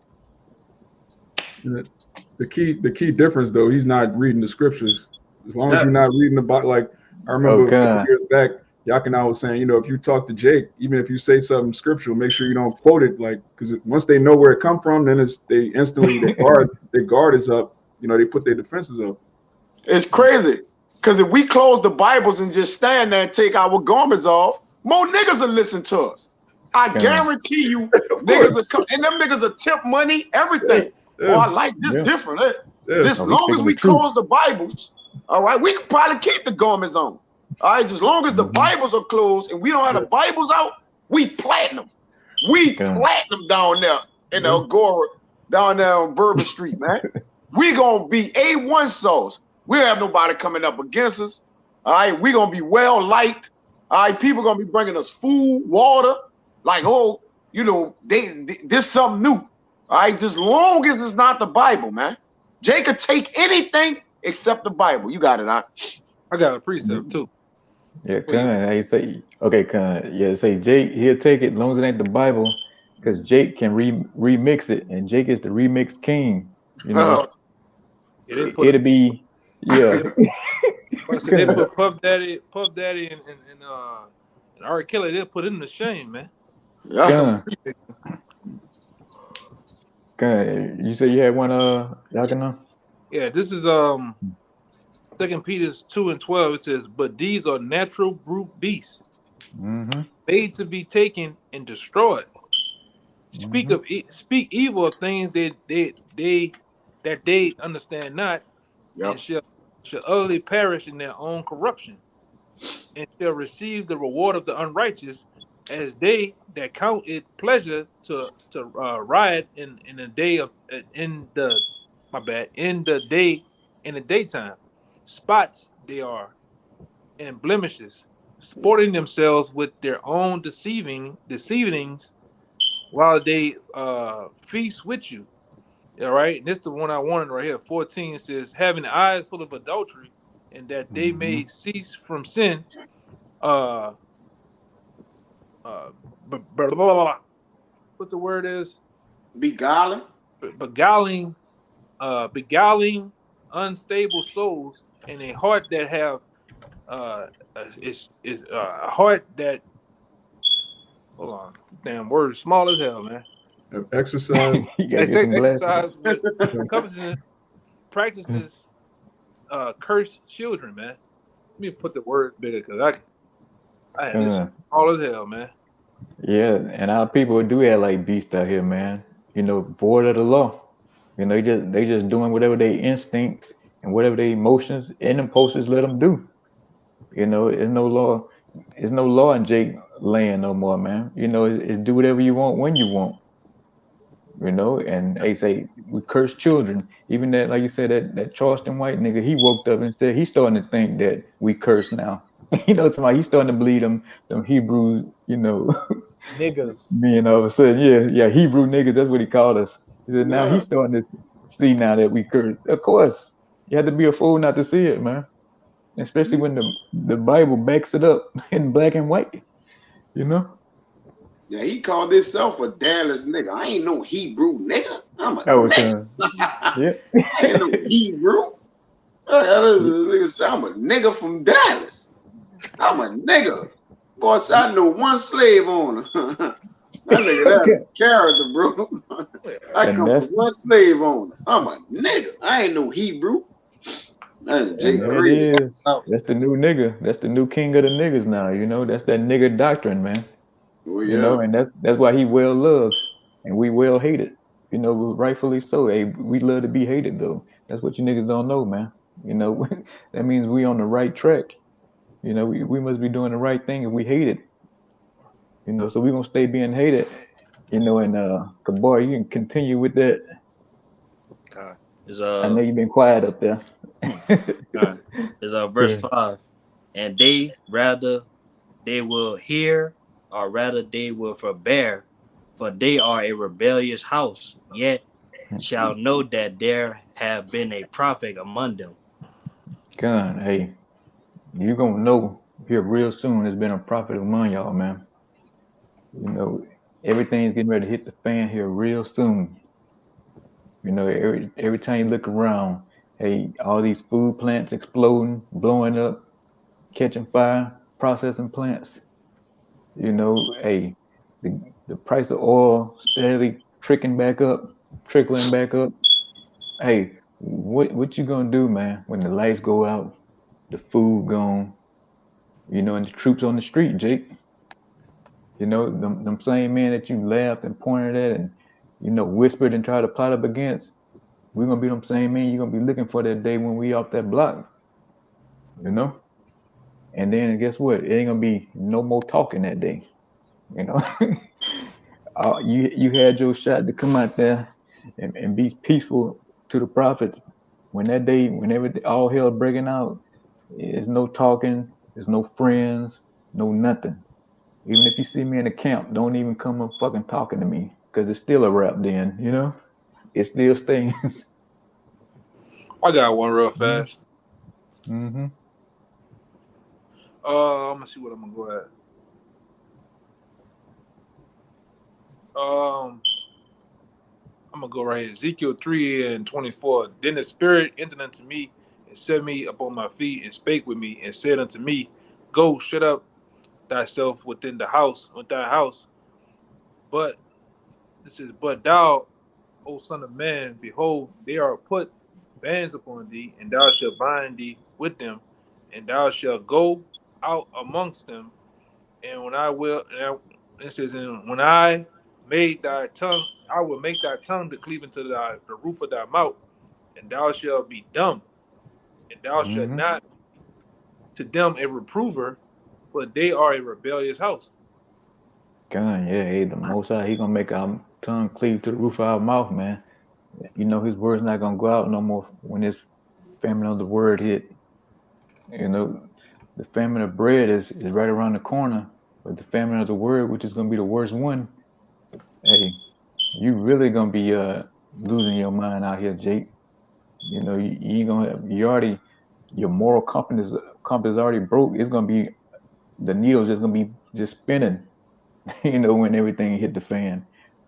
the key difference though. He's not reading the scriptures. As long as you're not reading the Bible, like I remember a couple years back, Yakina was saying, if you talk to Jake, even if you say something scriptural, make sure you don't quote it, like, because once they know where it come from, then they instantly their guard is up. They put their defenses up. It's crazy, because if we close the Bibles and just stand there and take our garments off, more niggas will listen to us. I guarantee you, niggas will come, and them niggas will tip money, everything. Oh, I like this different. As long as we close the Bibles, all right, we can probably keep the garments on. All right, as long as the Bibles are closed and we don't have the Bibles out, we platinum. We platinum down there in the Agora, down there on Bourbon Street, man. We gonna be A1 sauce. We don't have nobody coming up against us. All right, we gonna be well liked. All right, people gonna be bringing us food, water. Like, this something new. All right, just long as it's not the Bible, man. Jake could take anything except the Bible. You got it, huh? I got a precept too. Yeah, how you say? Okay, say Jake, he'll take it as long as it ain't the Bible, because Jake can remix it, and Jake is the remix king. It'll be they put Puff Daddy, and R. Kelly. They'll put him to shame, man. Yeah. You say you had one, Yakina? Yeah, this is 2 Peter 2:12. It says, "But these are natural brute beasts, made to be taken and destroyed. Speak evil of things that they understand not, and shall utterly perish in their own corruption, and shall receive the reward of the unrighteous, as they that count it pleasure to riot in the daytime. Spots they are, and blemishes, sporting themselves with their own deceivings, while they feast with you." All right, and this is the one I wanted right here. 14 says, "Having eyes full of adultery, and that they may cease from sin." What the word is? Beguiling. Beguiling unstable souls, and a heart that have is a heart that, hold on, damn word is small as hell, man. Exercise. Exercise with covetousness, practices cursed children, man. Let me put the word bigger, because I had this small as hell, man. Yeah, and our people do have like beasts out here, man. Void of the law. They just doing whatever their instincts and whatever their emotions and impulses let them do. You know, there's no law in Jake land no more, man. You know, it's do whatever you want when you want. You know, and they say we curse children. Even that, like you said, that Charleston White nigga, he woke up and said he's starting to think that we curse now. You know, somebody he's starting to believe them Hebrew, you know, Niggas. being all of a sudden, yeah, Hebrew niggas, that's what he called us. He said now Yeah. he's starting to see now that we curse. Of course, you have to be a fool not to see it, man. Especially when the Bible backs it up in black and white, you know. Yeah, he called himself a Dallas nigga. I ain't no Hebrew nigga. I'm a Oh, nigga. yeah. I ain't no Hebrew. I'm a nigga from Dallas. I'm a nigga. Boy, I know one slave owner. That nigga, that's Okay. a character, bro. I And come from that's one slave owner. I'm a nigga. I ain't no Hebrew. That's and Jake there it crazy. is. Oh, That's the new nigga. That's the new king of the niggas now. You know, that's that nigga doctrine, man. Oh You know, yeah. and that's why he well loved and we well hated. You know, rightfully so. Hey, we love to be hated though. That's what you niggas don't know, man. You know, that means we on the right track. You know, we must be doing the right thing if we hate it. You know, so we gonna stay being hated. You know, and Kabar, you can continue with that. God. Is I know you've been quiet up there. God. Is verse Yeah. 5. And they rather they will hear, or rather they will forbear, for they are a rebellious house, yet shall know that there have been a prophet among them. Gun, hey, you gonna know here real soon. There's been a prophet among y'all, man. You know, everything's getting ready to hit the fan here real soon. You know, every time you look around, hey, all these food plants exploding, blowing up, catching fire, processing plants. You know, hey, the price of oil steadily trickling back up. Hey, what you gonna do, man, when the lights go out, the food gone, you know, and the troops on the street, Jake? You know, them same men that you laughed and pointed at and, you know, whispered and tried to plot up against, we're gonna be them same men you're gonna be looking for that day when we off that block, you know? And then guess what? It ain't gonna be no more talking that day, you know? You had your shot to come out there and be peaceful to the prophets. When that day, whenever all hell breaking out, there's no talking, there's no friends, no nothing. Even if you see me in the camp, don't even come up fucking talking to me, because it's still a wrap then, you know? It still stings. I got one real fast. Mm-hmm. I'm gonna see what I'm gonna go at. I'm gonna go right here. Ezekiel 3:24. Then the Spirit entered unto me and set me upon my feet and spake with me and said unto me, Go, shut up thyself with thy house. But this is but thou, O son of man, behold, they are put bands upon thee, and thou shalt bind thee with them, and thou shalt go out amongst them. And when I will, it says, and when I made thy tongue, I will make thy tongue to cleave into the roof of thy mouth, and thou shalt be dumb, and thou shalt Mm-hmm. not to them a reprover, for they are a rebellious house. God, yeah, hey, the most High, he gonna make our tongue cleave to the roof of our mouth, man. You know his word's not gonna go out no more when this famine of the word hit. You know, the famine of bread is right around the corner, but the famine of the word, which is gonna be the worst one, hey, you really gonna be losing your mind out here, Jake. You know, you gonna you already your moral compass already broke. It's gonna be the needle's just gonna be just spinning. You know, when everything hit the fan,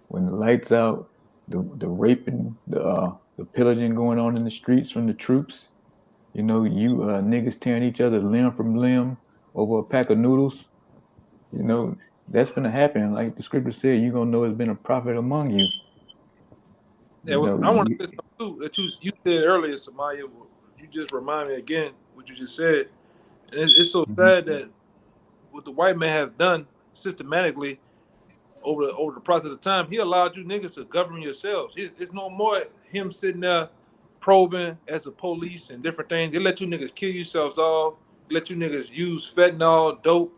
when the lights out, the raping, the pillaging going on in the streets from the troops. You know, you niggas tearing each other limb from limb over a pack of noodles. You know, that's gonna happen. Like the scripture said, you're gonna know it's been a prophet among you. Yeah, it You was. know, I want to say something too that you said earlier, Samaya. You just remind me again what you just said, and it's so Mhm. sad that what the white man has done systematically over the process of time, he allowed you niggas to govern yourselves. It's no more him sitting there probing as the police and different things. They let you niggas kill yourselves off. Let you niggas use fentanyl, dope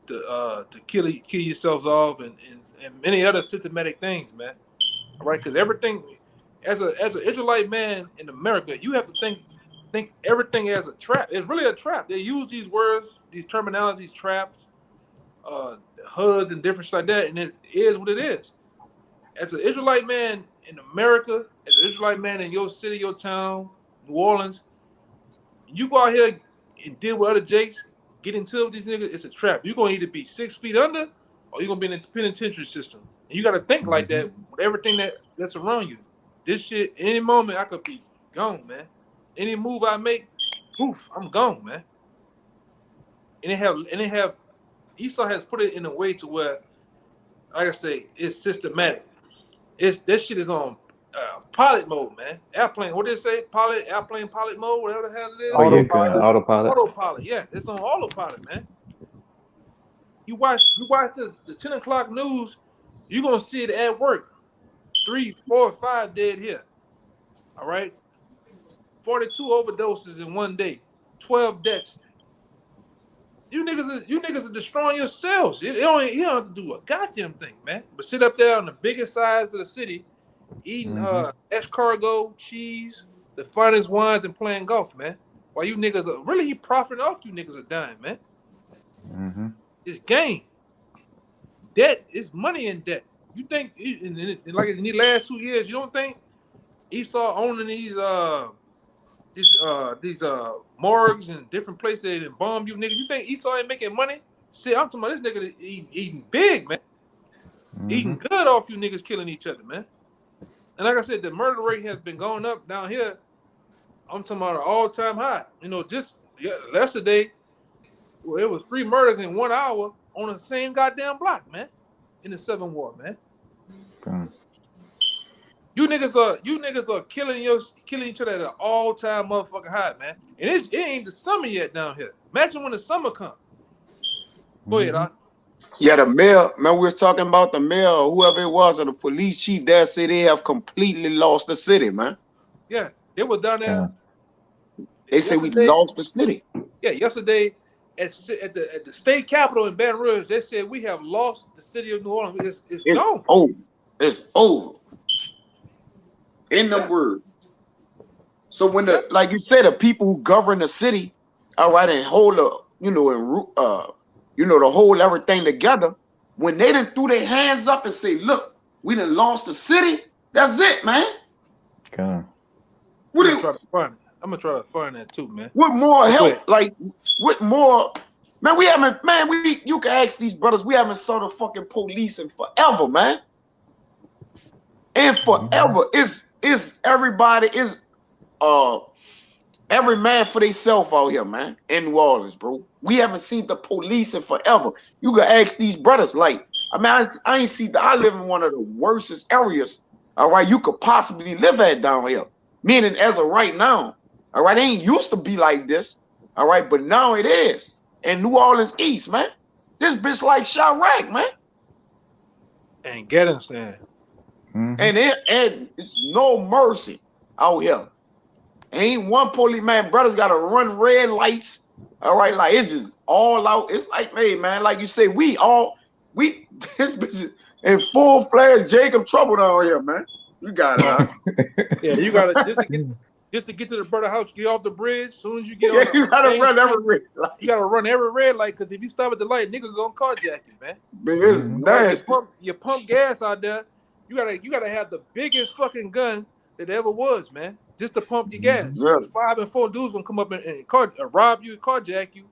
to kill yourselves off, and many other systematic things, man. All right, because everything as an Israelite man in America, you have to think everything as a trap. It's really a trap. They use these words, these terminologies, traps, HUDs, and different shit like that, and it is what it is. As an Israelite man in America, as an Israelite man in your city, your town, New Orleans, you go out here and deal with other jakes, get into these niggas, it's a trap. You're gonna either be 6 feet under, or you're gonna be in the penitentiary system. And you gotta think like that with everything that's around you. This shit, any moment I could be gone, man. Any move I make, poof, I'm gone, man. And they have Esau has put it in a way to where, like I say, it's systematic. This shit is on pilot mode, man. Airplane, what did it say? Airplane pilot mode, whatever the hell it is. Oh, yeah, autopilot. Autopilot, yeah. It's on autopilot, man. You watch the 10 o'clock news, you're gonna see it at work. 3, 4, 5 dead here. All right. 42 overdoses in one day, 12 deaths. You niggas are destroying yourselves. You don't have to do a goddamn thing, man. But sit up there on the biggest sides of the city, eating escargot, cheese, the finest wines, and playing golf, man. While you niggas are really profiting off you niggas are dying, man. It's game. Debt is money in debt. You think like in the last 2 years, you don't think Esau owning these morgues and different places that bomb you niggas? You think Esau ain't making money? Shit, I'm talking about this nigga eating big, man. Eating good off you niggas killing each other, man. And like I said, the murder rate has been going up down here. I'm talking about an all-time high. You know, just yesterday, well, it was 3 murders in 1 hour on the same goddamn block, man. In the 7th Ward, man. You niggas are killing each other at an all-time motherfucking high, man. And it ain't the summer yet down here. Imagine when the summer comes. Go ahead, Doc. Yeah, the mayor, man, we was talking about the mayor or whoever it was, or the police chief there said they have completely lost the city, man. Yeah, they were down there. They say we lost the city. Yeah, yesterday at the state capitol in Baton Rouge, they said we have lost the city of New Orleans. It's gone. Over. It's over. In them words. So when like you said, the people who govern the city, all right, and hold up, to hold everything together, when they done threw their hands up and say, look, we done lost the city, that's it, man. God. I'm gonna try to find that too, man. What more help? Like, what more? Man, you can ask these brothers, we haven't saw the fucking police in forever, man. And forever is everybody is every man for themselves out here, man, in New Orleans, bro. We haven't seen the police in forever. You can ask these brothers, like, I live in one of the worstest areas, all right, you could possibly live at down here. Meaning as of right now, all right, it ain't used to be like this, all right, but now it is. In New Orleans East, man. This bitch like Chirac, man. And Gettysburg. And it's no mercy out here. Ain't one police, man. Brothers gotta run red lights. All right, like it's just all out. It's like, hey, man, like you say, this bitch is in full fledged Jacob trouble down here, man. You got it, huh? Yeah, you gotta just to get to the brother house, get off the bridge. As soon as you get on you gotta run every red light. You gotta run every red light, because if you stop at the light, nigga gonna carjack you, man. It's nasty. You pump gas out there. You gotta have the biggest fucking gun that ever was, man, just to pump your gas. Yeah. 5 and 4 dudes gonna come up and rob you, carjack you,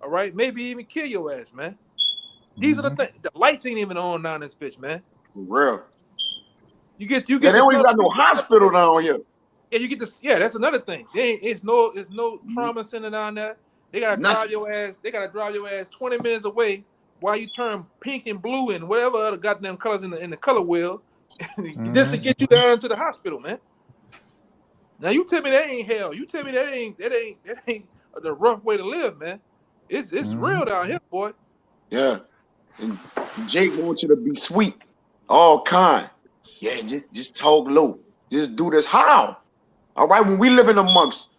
all right, maybe even kill your ass, man. These are the things. The lights ain't even on down this bitch, man. For real. You get. They don't even got no hospital down here. Yeah, you get this. Yeah, that's another thing. It's no trauma center down there. They gotta drive your ass. They gotta drive your ass 20 minutes away while you turn pink and blue and whatever other goddamn colors in the color wheel, just to get you down to the hospital, man. Now you tell me that ain't hell. You tell me that ain't the rough way to live, man. It's real down here, boy. Yeah. And Jake wants you to be sweet, all kind. Yeah, just talk low. Just do this. How? All right, when we living amongst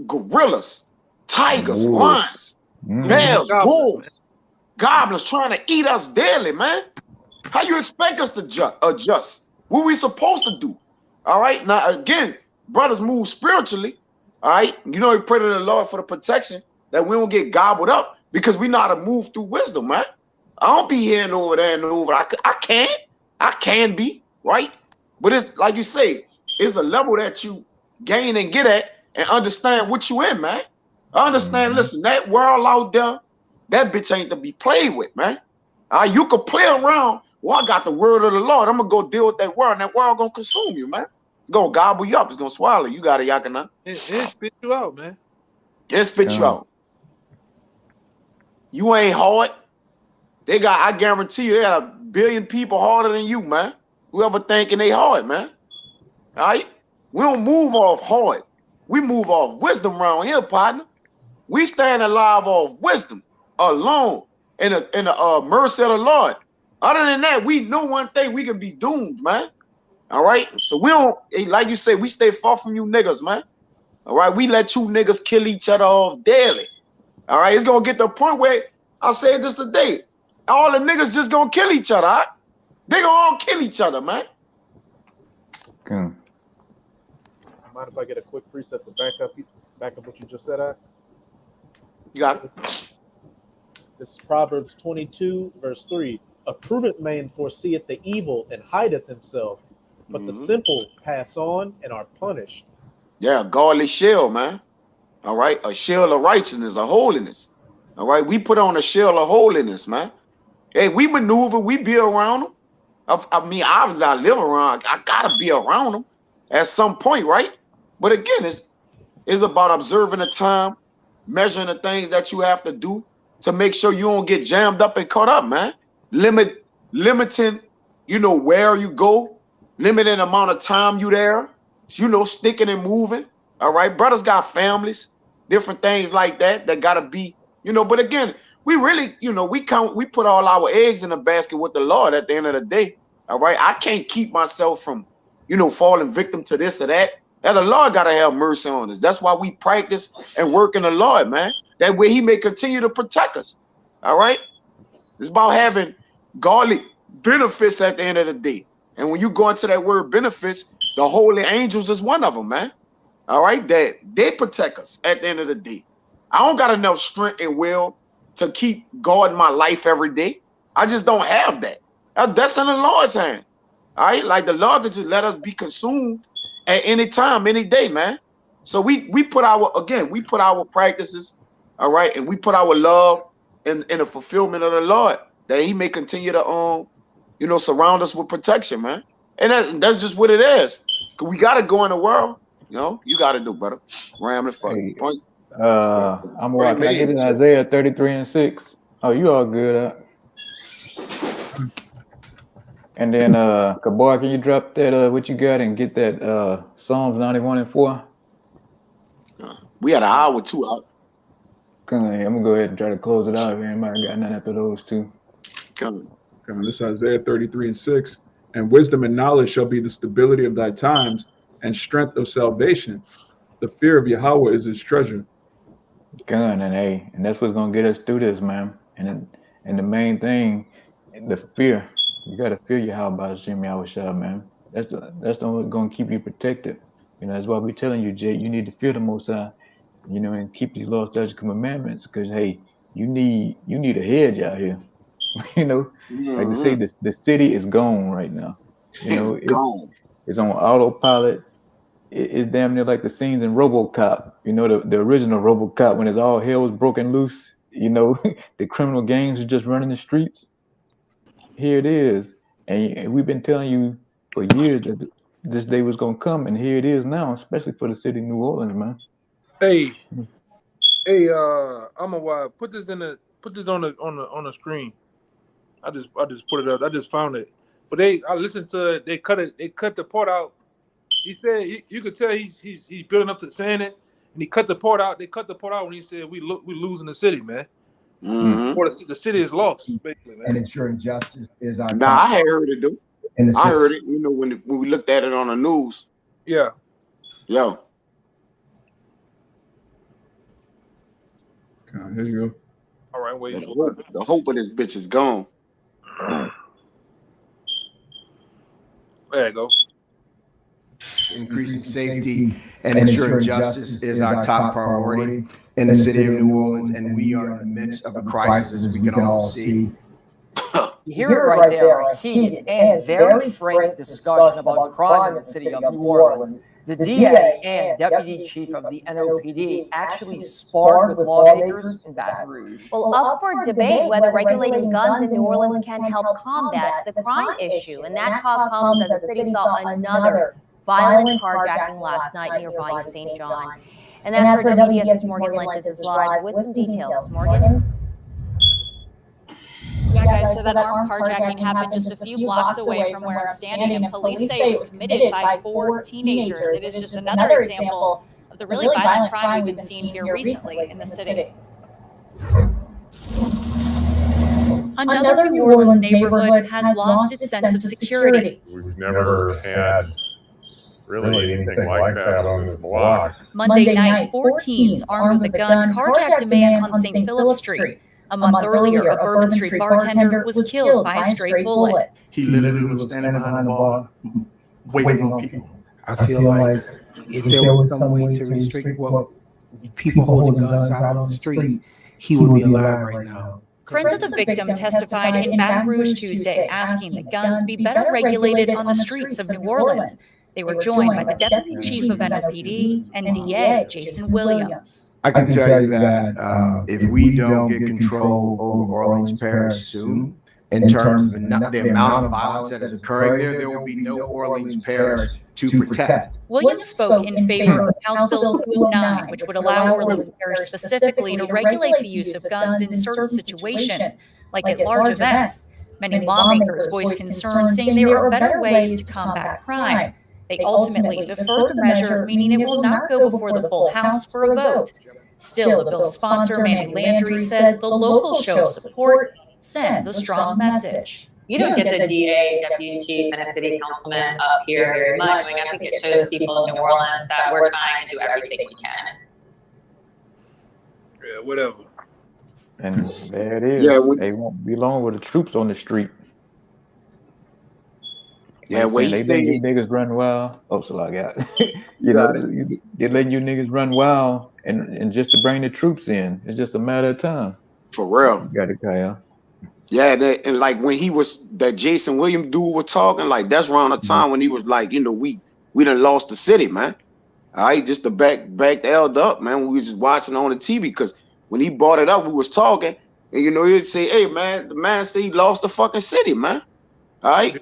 gorillas, tigers, lions, bears, Goblins, wolves, goblins trying to eat us daily, man. How you expect us to adjust? What we supposed to do? All right. Now again, brothers move spiritually. All right. You know, we pray to the Lord for the protection that we don't get gobbled up because we know how to move through wisdom, man. I don't be here and over there and over. I can be right, but it's like you say, it's a level that you gain and get at and understand what you in, man. I understand. Listen, that world out there, that bitch ain't to be played with, man. You could play around. Well, I got the word of the Lord. I'm gonna go deal with that world, and that world gonna consume you, man. It's gonna gobble you up. It's gonna swallow you. You got a yakana. It spit you out, man. It spit you out. You ain't hard. I guarantee you, they got 1 billion people harder than you, man. Whoever thinking they hard, man. All right? We don't move off hard. We move off wisdom around here, partner. We stand alive off wisdom alone in the mercy of the Lord. Other than that, we know one thing, we can be doomed, man. All right? So we don't, like you say, we stay far from you niggas, man. All right? We let you niggas kill each other off daily. All right? It's going to get to the point where, I said this today, all the niggas just going to kill each other, all right? They going to all kill each other, man. Mind if I get a quick precept to back up what you just said, You got it. This is Proverbs 22, verse 3. A prudent man foreseeth the evil and hideth himself, but the simple pass on and are punished. Yeah, godly shield, man. All right, a shield of righteousness, of holiness. All right, we put on a shield of holiness, man. Hey, we maneuver, we be around them. I mean, I live around, I gotta be around them at some point, right? But again, it's about observing the time, measuring the things that you have to do to make sure you don't get jammed up and caught up, man. Limiting, where you go, limiting amount of time you there, sticking and moving. All right, brothers got families, different things like that gotta be, but again, we really, we put all our eggs in the basket with the Lord at the end of the day. All right, I can't keep myself from, falling victim to this or that. And the Lord gotta have mercy on us. That's why we practice and work in the Lord, man. That way he may continue to protect us. All right. It's about having godly benefits at the end of the day. And when you go into that word benefits, the holy angels is one of them, man. All right. That they protect us at the end of the day. I don't got enough strength and will to keep guarding my life every day. I just don't have that. That's in the Lord's hand. All right. Like the Lord could just let us be consumed at any time, any day, man. So we put our practices, all right, and we put our love in the fulfillment of the Lord, that he may continue to surround us with protection, man. And that's just what it is. Cause we gotta go in the world, you gotta do, brother. Ram the fuck. Hey, I'm what can I get in Isaiah 33:6? Oh, you all good, And then Kabar, can you drop that what you got and get that Psalms 91:4? We had an hour 2 out. I'm gonna go ahead and try to close it out. Anybody got nothing after those two? Coming. This is Isaiah 33:6. And wisdom and knowledge shall be the stability of thy times, and strength of salvation. The fear of Yahweh is his treasure. And that's what's gonna get us through this, man. And the main thing, the fear. You gotta fear Yahweh by Hashem Yahushua, man. That's the only gonna keep you protected. That's why we're telling you, Jay, you need to fear the Most High, and keep these laws, statutes, and commandments. Because hey, you need a hedge out here. Like to say, the city is gone right now. It's gone. It's on autopilot. It's damn near like the scenes in RoboCop. The original RoboCop when it's all hell was broken loose. The criminal gangs are just running the streets. Here it is, and we've been telling you for years that this day was gonna come, and here it is now, especially for the city of New Orleans, man. Hey, I'm a put this on the screen. I just put it up. I just found it. But I listened to it. They cut the part out. He said you could tell he's building up to saying it, and he cut the part out. They cut the part out when he said we losing the city, man. Or the city is lost, basically, man. And ensuring justice is our. I had heard it, dude. I heard it. When we looked at it on the news. Yeah. Yo. Here you go. All right, wait. The hope of this bitch is gone. There you go. Increasing safety and ensuring justice is our top priority in the city of New Orleans, and we are in the midst of a crisis, as we can all see. You hear it right there, a heated and very frank discussion about crime in the city of New Orleans. The DA and Deputy Chief of the NOPD actually sparred with lawmakers in Baton Rouge. Well, up for debate whether regulating guns in New Orleans can help combat the crime issue. And that talk comes as the city saw another violent carjacking last night nearby St. John. And that's where WDS's Morgan Lynch is live with some details. Morgan? Yeah, guys, so that armed carjacking happened just a few blocks away from where I'm standing, and police say it was committed by 4 teenagers. It is just another example of the really violent crime we've been seeing here recently in the city. Another New Orleans neighborhood has lost its sense of security. We've never had really anything like that on this block. Monday night, 4 teens armed with a gun carjacked a man on St. Philip Street. A month earlier, a Bourbon Street bartender was killed by a stray bullet. He literally was standing behind the bar, waiting on people. I feel like if there was some way to restrict what people holding guns out on the street, he would be alive right now. Friends of the victim testified in Baton Rouge Tuesday asking that guns be better regulated on the streets of New Orleans. They were joined by the Deputy Chief of NOPD and DA Jason Williams. I can tell you that if we don't get control over Orleans Parish soon, in terms of the amount of violence that is occurring there will be no Orleans Parish to protect. Williams spoke in favor of House Bill 209, which would allow Orleans Parish specifically to regulate the use of guns in certain situations, like at large events. Many lawmakers voiced concern, saying there are better ways to combat crime. They ultimately deferred the measure, meaning it will not go before the full House for a vote. Still, the bill's sponsor, Manny Landry, says the local show of support sends a strong message. You don't get the DA, Deputy Chief, and a city councilman up here very much. I mean, I think it shows people in New Orleans that we're trying to do everything we can. Yeah, whatever. And there it is. Yeah, they won't be long with the troops on the street. Yeah, like when they say let you niggas run wild. Oh, so I got they're letting you niggas run wild, and just to bring the troops in, it's just a matter of time. For real. You got it, Kyle. Yeah, and like when he was that Jason Williams dude was talking, like that's around the time when he was like, we done lost the city, man. All right, just to back the elder up, man. We was just watching on the TV because when he brought it up, we was talking, and he'd say, "Hey, man, the man said he lost the fucking city, man." All right.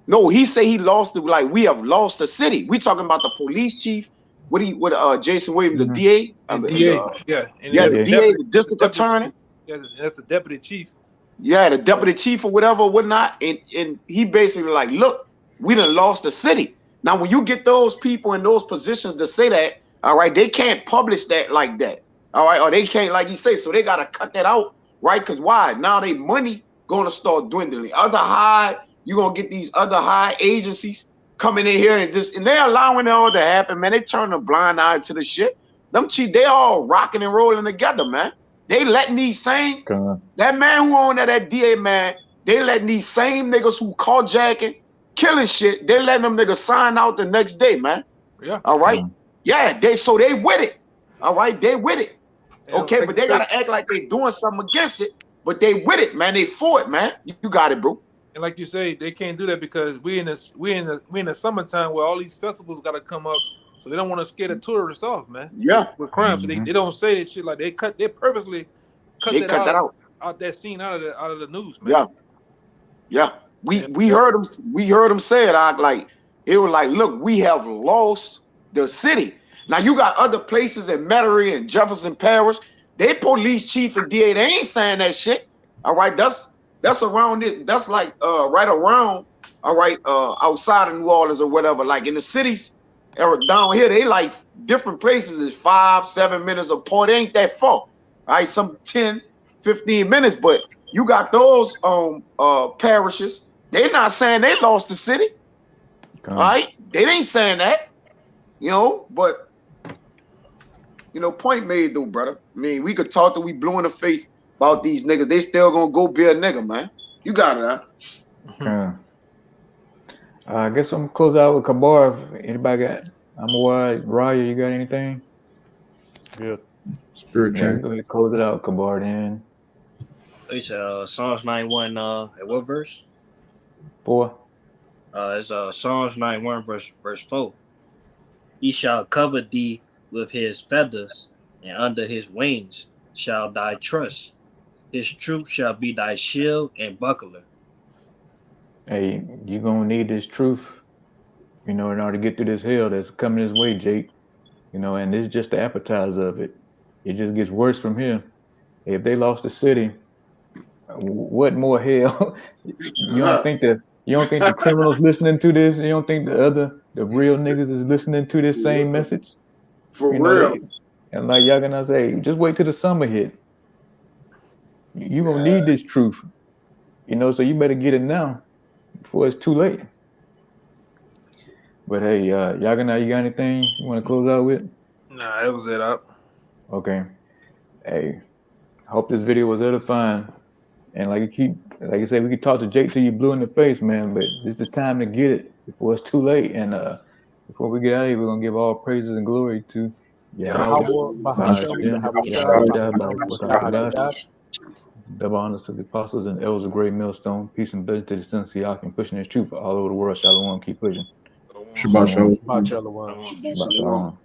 No, he say he lost like we have lost the city. We talking about the police chief. What Jason Williams, the DA? The DA, the district attorney. Yeah, that's the deputy chief. Yeah, the deputy chief or whatever or whatnot. And he basically like, look, we done lost the city. Now, when you get those people in those positions to say that, all right, they can't publish that like that. All right, or they can't, like you say, so they gotta cut that out, right? Because why? Now they money gonna start dwindling. You're gonna get these other high agencies coming in here and they're allowing it all to happen, man. They turn a blind eye to the shit. Them chiefs, they all rocking and rolling together, man. They letting these same that man who owned that DA, man, they letting these same niggas who carjacking, killing shit, they letting them niggas sign out the next day, man. Yeah. All right. Yeah, they with it. All right, they with it. Okay, but they gotta act like they doing something against it, but they with it, man. They for it, man. You got it, bro. And like you say, they can't do that because we in the summertime where all these festivals got to come up, so they don't want to scare the tourists off, man. Yeah, with crime, so they don't say that shit like they purposely cut that out that scene out of the news, man. Yeah. We heard them say it. It was like, look, we have lost the city. Now you got other places in Metairie and Jefferson Parish. They police chief and DA, they ain't saying that shit. All right, that's around it. That's like right around, all right, outside of New Orleans or whatever. Like in the cities, down here, they like different places is 5-7 minutes apart. They ain't that far. All right, some 10-15 minutes, but you got those parishes. They not saying they lost the city. All right, they ain't saying that. You know, but you know, point made though, brother. I mean, we could talk till we blue in the face about these niggas. They still gonna go be a nigga, man. You got it, huh? I guess I'm gonna close out with Kabar. Anybody got? I'm Raya, you got anything? Good. Spirit Yeah, check. go ahead and close it out, Kabar. Then It's Psalms 91. At what verse? 4. It's Psalms 91 verse 4. He shall cover thee with his feathers, and under his wings shall thy trust. His truth shall be thy shield and buckler. Hey, you gonna need this truth, you know, in order to get through this hell that's coming this way, Jake. You know, and this is just the appetizer of it. It just gets worse from here. If they lost the city, what more hell? You don't think the criminals listening to this? You don't think the real niggas is listening to this same message? For You know, real. and like y'all gonna say, just wait till the summer hit. You gonna need this truth. You know, so you better get it now before it's too late. But hey, Yagana, you got anything you want to close out with? Nah, that was it up. Okay. Hey, hope this video was edifying. And like I said, we could talk to Jake till you blue in the face, man. But this is time to get it before it's too late. And before we get out of here, we're gonna give all praises and glory to double honors to the apostles and elders of Great Millstone. Peace and blessings to the son Siak and pushing his truth all over the world. Shalom, keep pushing. Shabbat shalom. Shabbat shalom. Shalom.